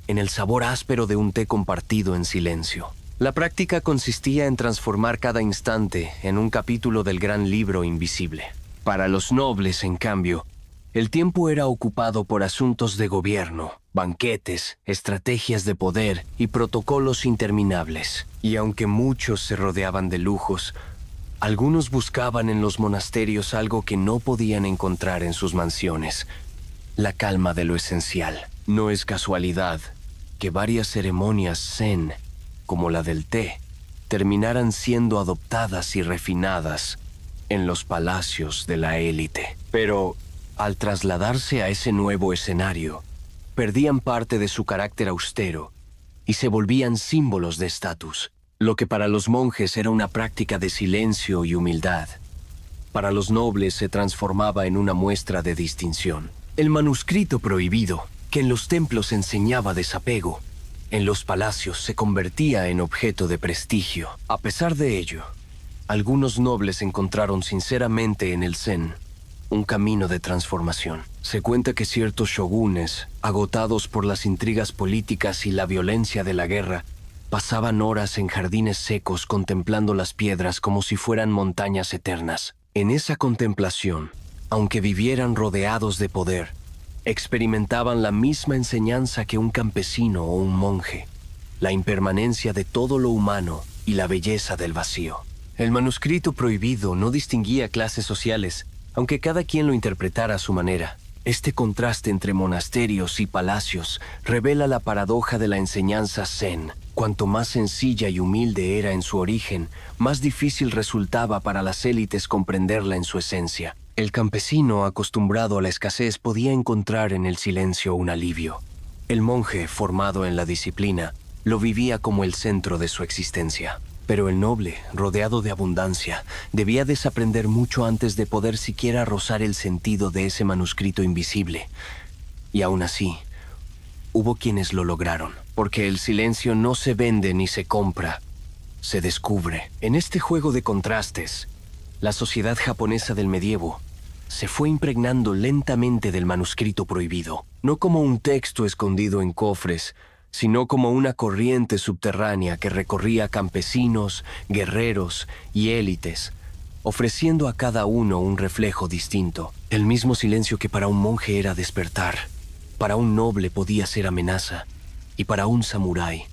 Speaker 1: en el sabor áspero de un té compartido en silencio. La práctica consistía en transformar cada instante en un capítulo del gran libro invisible. Para los nobles, en cambio, el tiempo era ocupado por asuntos de gobierno, banquetes, estrategias de poder y protocolos interminables. Y aunque muchos se rodeaban de lujos, algunos buscaban en los monasterios algo que no podían encontrar en sus mansiones: la calma de lo esencial. No es casualidad que varias ceremonias zen, como la del té, terminaran siendo adoptadas y refinadas en los palacios de la élite. Pero, al trasladarse a ese nuevo escenario, perdían parte de su carácter austero y se volvían símbolos de estatus. Lo que para los monjes era una práctica de silencio y humildad, para los nobles se transformaba en una muestra de distinción. El manuscrito prohibido, que en los templos enseñaba desapego, en los palacios se convertía en objeto de prestigio. A pesar de ello, algunos nobles encontraron sinceramente en el zen un camino de transformación. Se cuenta que ciertos shogunes, agotados por las intrigas políticas y la violencia de la guerra, pasaban horas en jardines secos contemplando las piedras como si fueran montañas eternas. En esa contemplación, aunque vivieran rodeados de poder, experimentaban la misma enseñanza que un campesino o un monje: la impermanencia de todo lo humano y la belleza del vacío. El manuscrito prohibido no distinguía clases sociales, aunque cada quien lo interpretara a su manera. Este contraste entre monasterios y palacios revela la paradoja de la enseñanza zen. Cuanto más sencilla y humilde era en su origen, más difícil resultaba para las élites comprenderla en su esencia. El campesino, acostumbrado a la escasez, podía encontrar en el silencio un alivio. El monje, formado en la disciplina, lo vivía como el centro de su existencia. Pero el noble, rodeado de abundancia, debía desaprender mucho antes de poder siquiera rozar el sentido de ese manuscrito invisible. Y aún así, hubo quienes lo lograron, porque el silencio no se vende ni se compra, se descubre. En este juego de contrastes, la sociedad japonesa del medievo se fue impregnando lentamente del manuscrito prohibido, no como un texto escondido en cofres, sino como una corriente subterránea que recorría campesinos, guerreros y élites, ofreciendo a cada uno un reflejo distinto. El mismo silencio que para un monje era despertar, para un noble podía ser amenaza, y para un samurái,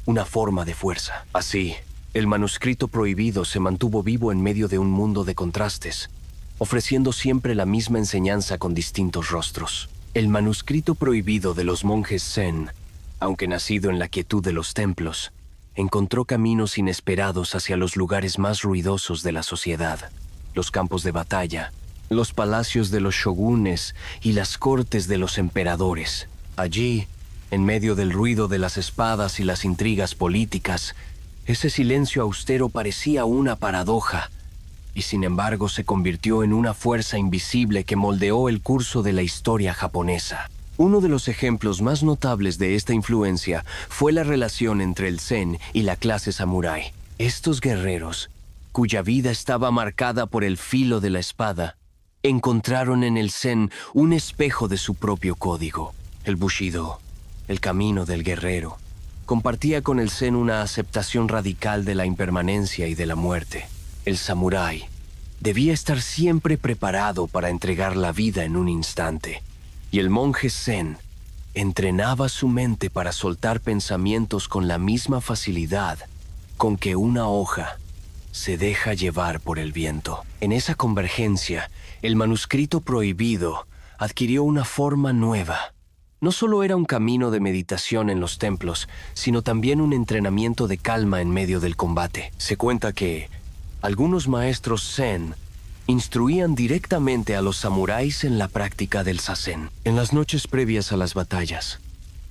Speaker 1: una forma de fuerza. Así, el manuscrito prohibido se mantuvo vivo en medio de un mundo de contrastes, ofreciendo siempre la misma enseñanza con distintos rostros. El manuscrito prohibido de los monjes zen, aunque nacido en la quietud de los templos, encontró caminos inesperados hacia los lugares más ruidosos de la sociedad: los campos de batalla, los palacios de los shogunes y las cortes de los emperadores. Allí, en medio del ruido de las espadas y las intrigas políticas, ese silencio austero parecía una paradoja, y sin embargo se convirtió en una fuerza invisible que moldeó el curso de la historia japonesa. Uno de los ejemplos más notables de esta influencia fue la relación entre el zen y la clase samurái. Estos guerreros, cuya vida estaba marcada por el filo de la espada, encontraron en el zen un espejo de su propio código. El bushido, el camino del guerrero, compartía con el zen una aceptación radical de la impermanencia y de la muerte. El samurái debía estar siempre preparado para entregar la vida en un instante, y el monje zen entrenaba su mente para soltar pensamientos con la misma facilidad con que una hoja se deja llevar por el viento. En esa convergencia, el manuscrito prohibido adquirió una forma nueva. No solo era un camino de meditación en los templos, sino también un entrenamiento de calma en medio del combate. Se cuenta que algunos maestros zen instruían directamente a los samuráis en la práctica del zazen. En las noches previas a las batallas,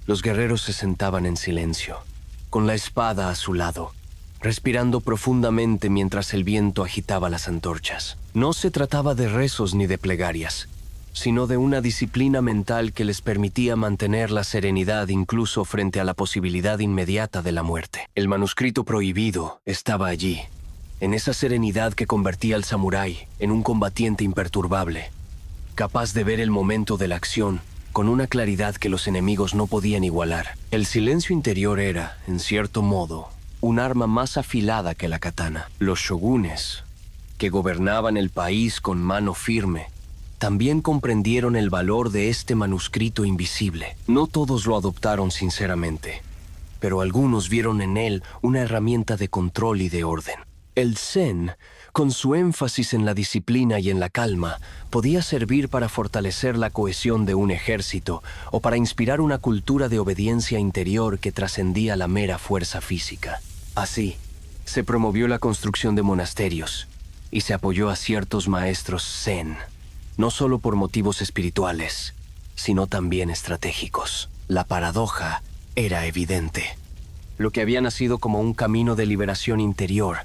Speaker 1: los guerreros se sentaban en silencio, con la espada a su lado, respirando profundamente mientras el viento agitaba las antorchas. No se trataba de rezos ni de plegarias, sino de una disciplina mental que les permitía mantener la serenidad incluso frente a la posibilidad inmediata de la muerte. El manuscrito prohibido estaba allí, en esa serenidad que convertía al samurái en un combatiente imperturbable, capaz de ver el momento de la acción con una claridad que los enemigos no podían igualar. El silencio interior era, en cierto modo, un arma más afilada que la katana. Los shogunes, que gobernaban el país con mano firme, también comprendieron el valor de este manuscrito invisible. No todos lo adoptaron sinceramente, pero algunos vieron en él una herramienta de control y de orden. El Zen, con su énfasis en la disciplina y en la calma, podía servir para fortalecer la cohesión de un ejército o para inspirar una cultura de obediencia interior que trascendía la mera fuerza física. Así, se promovió la construcción de monasterios y se apoyó a ciertos maestros Zen, no solo por motivos espirituales, sino también estratégicos. La paradoja era evidente. Lo que había nacido como un camino de liberación interior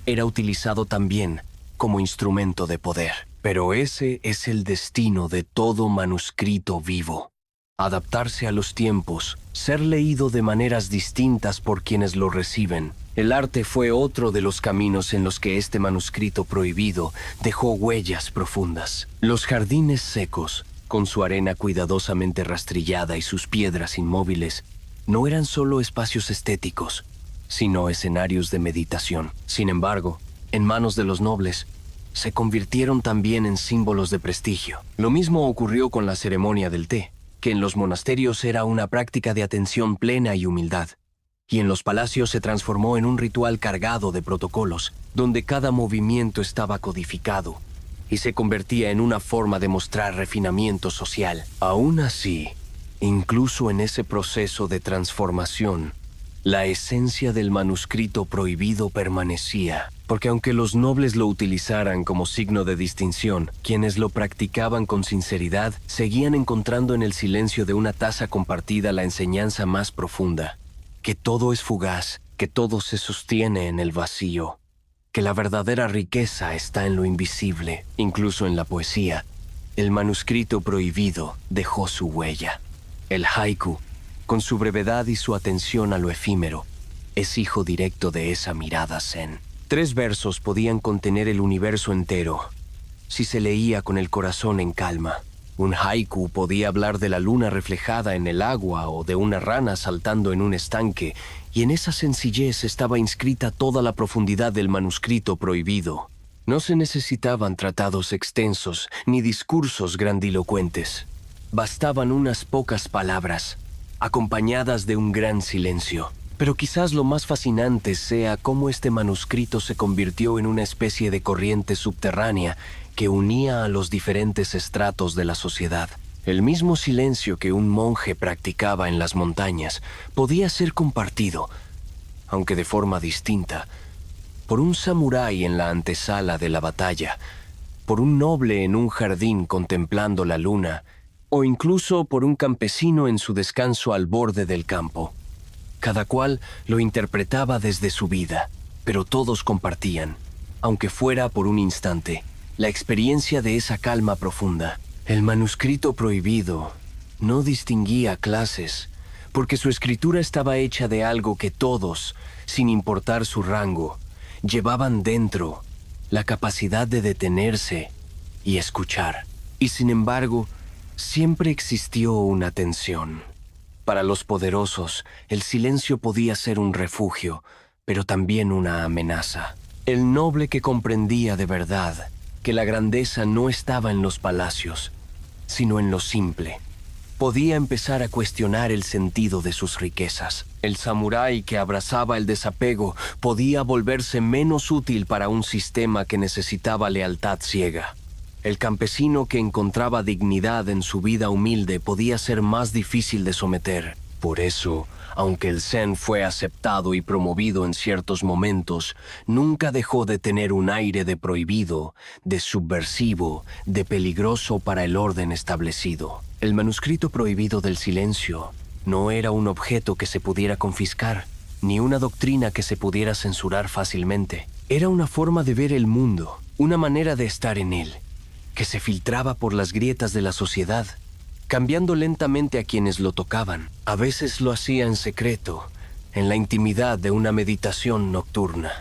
Speaker 1: era utilizado también como instrumento de poder. Pero ese es el destino de todo manuscrito vivo. Adaptarse a los tiempos, ser leído de maneras distintas por quienes lo reciben. El arte fue otro de los caminos en los que este manuscrito prohibido dejó huellas profundas. Los jardines secos, con su arena cuidadosamente rastrillada y sus piedras inmóviles, no eran solo espacios estéticos, sino escenarios de meditación. Sin embargo, en manos de los nobles, se convirtieron también en símbolos de prestigio. Lo mismo ocurrió con la ceremonia del té, que en los monasterios era una práctica de atención plena y humildad, y en los palacios se transformó en un ritual cargado de protocolos, donde cada movimiento estaba codificado y se convertía en una forma de mostrar refinamiento social. Aún así, incluso en ese proceso de transformación, la esencia del manuscrito prohibido permanecía, porque aunque los nobles lo utilizaran como signo de distinción, quienes lo practicaban con sinceridad seguían encontrando en el silencio de una taza compartida la enseñanza más profunda, que todo es fugaz, que todo se sostiene en el vacío, que la verdadera riqueza está en lo invisible. Incluso en la poesía, el manuscrito prohibido dejó su huella. El haiku, con su brevedad y su atención a lo efímero, es hijo directo de esa mirada zen. 3 versos podían contener el universo entero, si se leía con el corazón en calma. Un haiku podía hablar de la luna reflejada en el agua o de una rana saltando en un estanque, y en esa sencillez estaba inscrita toda la profundidad del manuscrito prohibido. No se necesitaban tratados extensos ni discursos grandilocuentes. Bastaban unas pocas palabras, acompañadas de un gran silencio. Pero quizás lo más fascinante sea cómo este manuscrito se convirtió en una especie de corriente subterránea que unía a los diferentes estratos de la sociedad. El mismo silencio que un monje practicaba en las montañas podía ser compartido, aunque de forma distinta, por un samurái en la antesala de la batalla, por un noble en un jardín contemplando la luna, o incluso por un campesino en su descanso al borde del campo. Cada cual lo interpretaba desde su vida, pero todos compartían, aunque fuera por un instante, la experiencia de esa calma profunda. El manuscrito prohibido no distinguía clases, porque su escritura estaba hecha de algo que todos, sin importar su rango, llevaban dentro, la capacidad de detenerse y escuchar. Y sin embargo, siempre existió una tensión. Para los poderosos, el silencio podía ser un refugio, pero también una amenaza. El noble que comprendía de verdad que la grandeza no estaba en los palacios, sino en lo simple, podía empezar a cuestionar el sentido de sus riquezas. El samurái que abrazaba el desapego podía volverse menos útil para un sistema que necesitaba lealtad ciega. El campesino que encontraba dignidad en su vida humilde podía ser más difícil de someter. Por eso, aunque el Zen fue aceptado y promovido en ciertos momentos, nunca dejó de tener un aire de prohibido, de subversivo, de peligroso para el orden establecido. El manuscrito prohibido del silencio no era un objeto que se pudiera confiscar, ni una doctrina que se pudiera censurar fácilmente. Era una forma de ver el mundo, una manera de estar en él, que se filtraba por las grietas de la sociedad, cambiando lentamente a quienes lo tocaban. A veces lo hacía en secreto, en la intimidad de una meditación nocturna.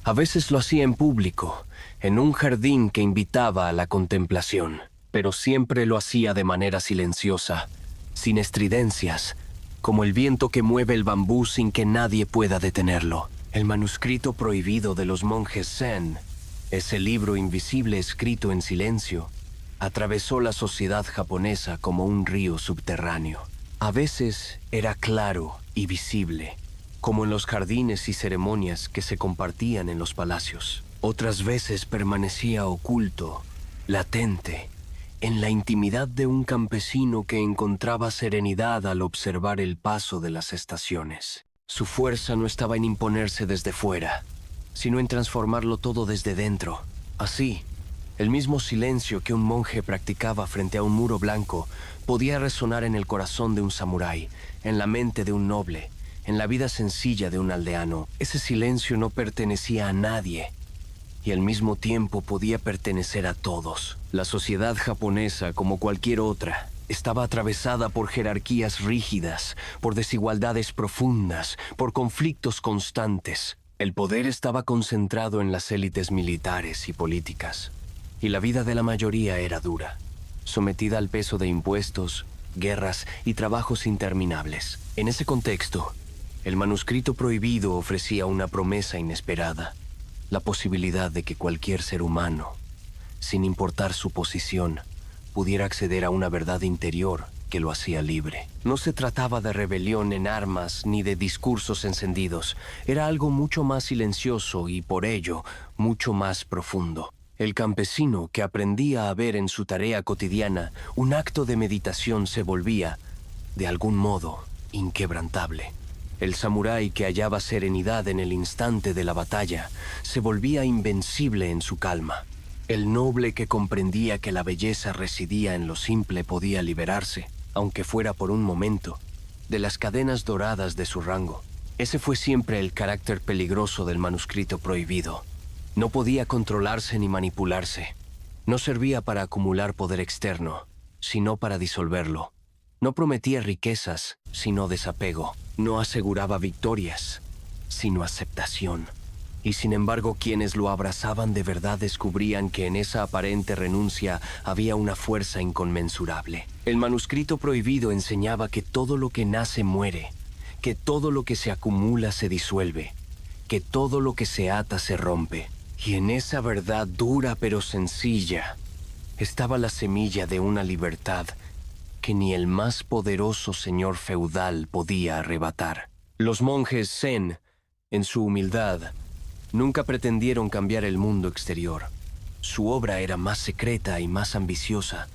Speaker 1: A veces lo hacía en público, en un jardín que invitaba a la contemplación, pero siempre lo hacía de manera silenciosa, sin estridencias, como el viento que mueve el bambú sin que nadie pueda detenerlo. El manuscrito prohibido de los monjes Zen, ese libro invisible escrito en silencio, atravesó la sociedad japonesa como un río subterráneo. A veces era claro y visible, como en los jardines y ceremonias que se compartían en los palacios. Otras veces permanecía oculto, latente, en la intimidad de un campesino que encontraba serenidad al observar el paso de las estaciones. Su fuerza no estaba en imponerse desde fuera, sino en transformarlo todo desde dentro. Así, el mismo silencio que un monje practicaba frente a un muro blanco podía resonar en el corazón de un samurái, en la mente de un noble, en la vida sencilla de un aldeano. Ese silencio no pertenecía a nadie, y al mismo tiempo podía pertenecer a todos. La sociedad japonesa, como cualquier otra, estaba atravesada por jerarquías rígidas, por desigualdades profundas, por conflictos constantes. El poder estaba concentrado en las élites militares y políticas, y la vida de la mayoría era dura, sometida al peso de impuestos, guerras y trabajos interminables. En ese contexto, el manuscrito prohibido ofrecía una promesa inesperada: la posibilidad de que cualquier ser humano, sin importar su posición, pudiera acceder a una verdad interior que lo hacía libre. No se trataba de rebelión en armas ni de discursos encendidos. Era algo mucho más silencioso y, por ello, mucho más profundo. El campesino que aprendía a ver en su tarea cotidiana un acto de meditación se volvía, de algún modo, inquebrantable. El samurái que hallaba serenidad en el instante de la batalla se volvía invencible en su calma. El noble que comprendía que la belleza residía en lo simple podía liberarse, aunque fuera por un momento, de las cadenas doradas de su rango. Ese fue siempre el carácter peligroso del manuscrito prohibido. No podía controlarse ni manipularse. No servía para acumular poder externo, sino para disolverlo. No prometía riquezas, sino desapego. No aseguraba victorias, sino aceptación. Y sin embargo, quienes lo abrazaban de verdad descubrían que en esa aparente renuncia había una fuerza inconmensurable. El manuscrito prohibido enseñaba que todo lo que nace muere, que todo lo que se acumula se disuelve, que todo lo que se ata se rompe. Y en esa verdad dura pero sencilla estaba la semilla de una libertad que ni el más poderoso señor feudal podía arrebatar. Los monjes Zen, en su humildad, nunca pretendieron cambiar el mundo exterior. Su obra era más secreta y más ambiciosa: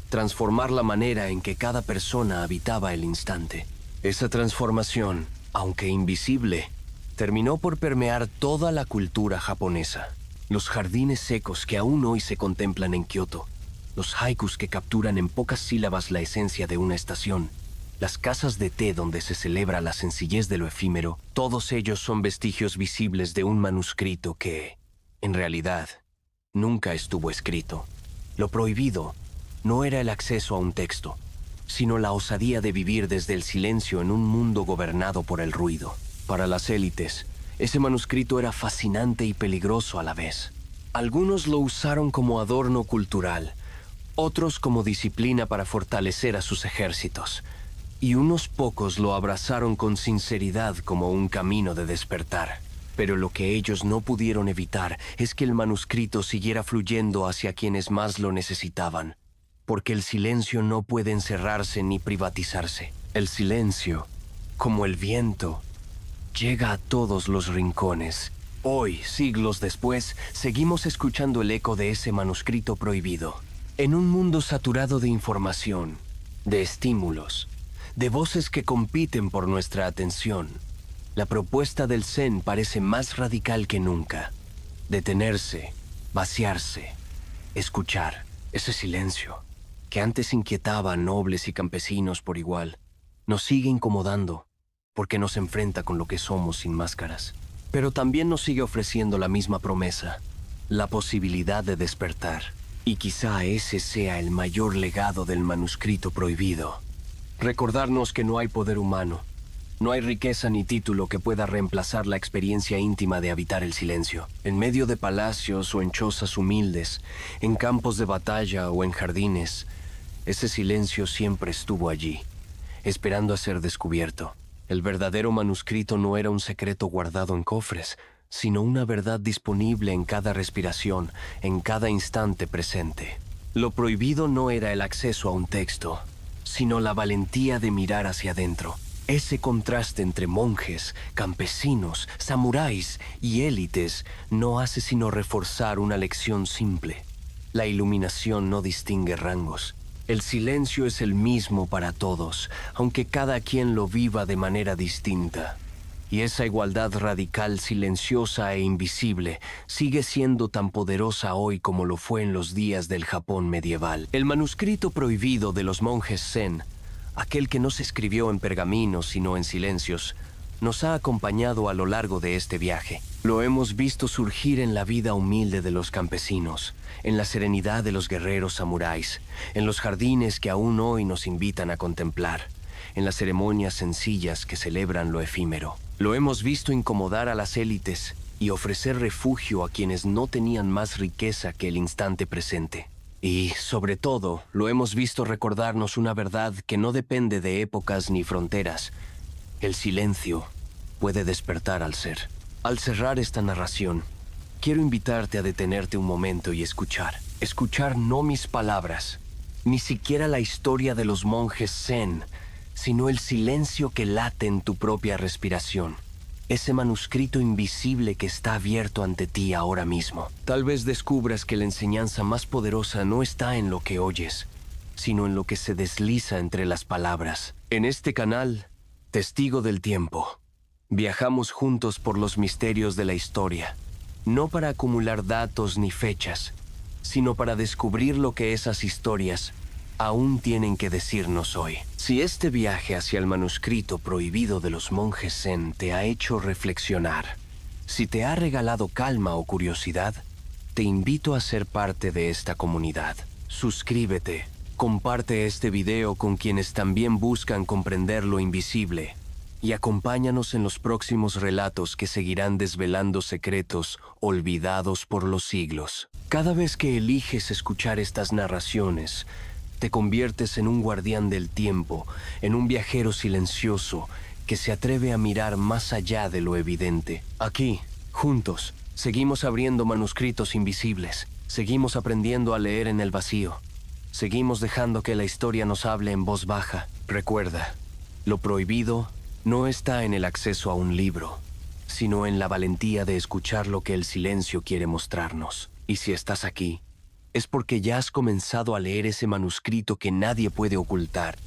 Speaker 1: transformar la manera en que cada persona habitaba el instante. Esa transformación, aunque invisible, terminó por permear toda la cultura japonesa. Los jardines secos que aún hoy se contemplan en Kioto, los haikus que capturan en pocas sílabas la esencia de una estación, las casas de té donde se celebra la sencillez de lo efímero, todos ellos son vestigios visibles de un manuscrito que, en realidad, nunca estuvo escrito. Lo prohibido no era el acceso a un texto, sino la osadía de vivir desde el silencio en un mundo gobernado por el ruido. Para las élites, ese manuscrito era fascinante y peligroso a la vez. Algunos lo usaron como adorno cultural, otros como disciplina para fortalecer a sus ejércitos, y unos pocos lo abrazaron con sinceridad como un camino de despertar. Pero lo que ellos no pudieron evitar es que el manuscrito siguiera fluyendo hacia quienes más lo necesitaban, porque el silencio no puede encerrarse ni privatizarse. El silencio, como el viento, llega a todos los rincones. Hoy, siglos después, seguimos escuchando el eco de ese manuscrito prohibido. En un mundo saturado de información, de estímulos, de voces que compiten por nuestra atención, la propuesta del Zen parece más radical que nunca. Detenerse, vaciarse, escuchar. Ese silencio, que antes inquietaba a nobles y campesinos por igual, nos sigue incomodando. porque nos enfrenta con lo que somos sin máscaras. Pero también nos sigue ofreciendo la misma promesa, la posibilidad de despertar. Y quizá ese sea el mayor legado del manuscrito prohibido. Recordarnos que no hay poder humano, no hay riqueza ni título que pueda reemplazar la experiencia íntima de habitar el silencio. En medio de palacios o en chozas humildes, en campos de batalla o en jardines, ese silencio siempre estuvo allí, esperando a ser descubierto. El verdadero manuscrito no era un secreto guardado en cofres, sino una verdad disponible en cada respiración, en cada instante presente. Lo prohibido no era el acceso a un texto, sino la valentía de mirar hacia adentro. Ese contraste entre monjes, campesinos, samuráis y élites no hace sino reforzar una lección simple. La iluminación no distingue rangos. El silencio es el mismo para todos, aunque cada quien lo viva de manera distinta. Y esa igualdad radical, silenciosa e invisible sigue siendo tan poderosa hoy como lo fue en los días del Japón medieval. El manuscrito prohibido de los monjes Zen, aquel que no se escribió en pergaminos sino en silencios, nos ha acompañado a lo largo de este viaje. Lo hemos visto surgir en la vida humilde de los campesinos, en la serenidad de los guerreros samuráis, en los jardines que aún hoy nos invitan a contemplar, en las ceremonias sencillas que celebran lo efímero. Lo hemos visto incomodar a las élites y ofrecer refugio a quienes no tenían más riqueza que el instante presente. Y, sobre todo, lo hemos visto recordarnos una verdad que no depende de épocas ni fronteras. El silencio puede despertar al ser. Al cerrar esta narración, quiero invitarte a detenerte un momento y escuchar. Escuchar no mis palabras, ni siquiera la historia de los monjes Zen, sino el silencio que late en tu propia respiración. Ese manuscrito invisible que está abierto ante ti ahora mismo. Tal vez descubras que la enseñanza más poderosa no está en lo que oyes, sino en lo que se desliza entre las palabras. En este canal, Testigo del Tiempo, viajamos juntos por los misterios de la historia, no para acumular datos ni fechas, sino para descubrir lo que esas historias aún tienen que decirnos hoy. Si este viaje hacia el manuscrito prohibido de los monjes Zen te ha hecho reflexionar, si te ha regalado calma o curiosidad, te invito a ser parte de esta comunidad. Suscríbete, comparte este video con quienes también buscan comprender lo invisible y acompáñanos en los próximos relatos que seguirán desvelando secretos olvidados por los siglos. Cada vez que eliges escuchar estas narraciones, te conviertes en un guardián del tiempo, en un viajero silencioso que se atreve a mirar más allá de lo evidente. Aquí, juntos, seguimos abriendo manuscritos invisibles, seguimos aprendiendo a leer en el vacío, seguimos dejando que la historia nos hable en voz baja. Recuerda, lo prohibido no está en el acceso a un libro, sino en la valentía de escuchar lo que el silencio quiere mostrarnos. Y si estás aquí, es porque ya has comenzado a leer ese manuscrito que nadie puede ocultar.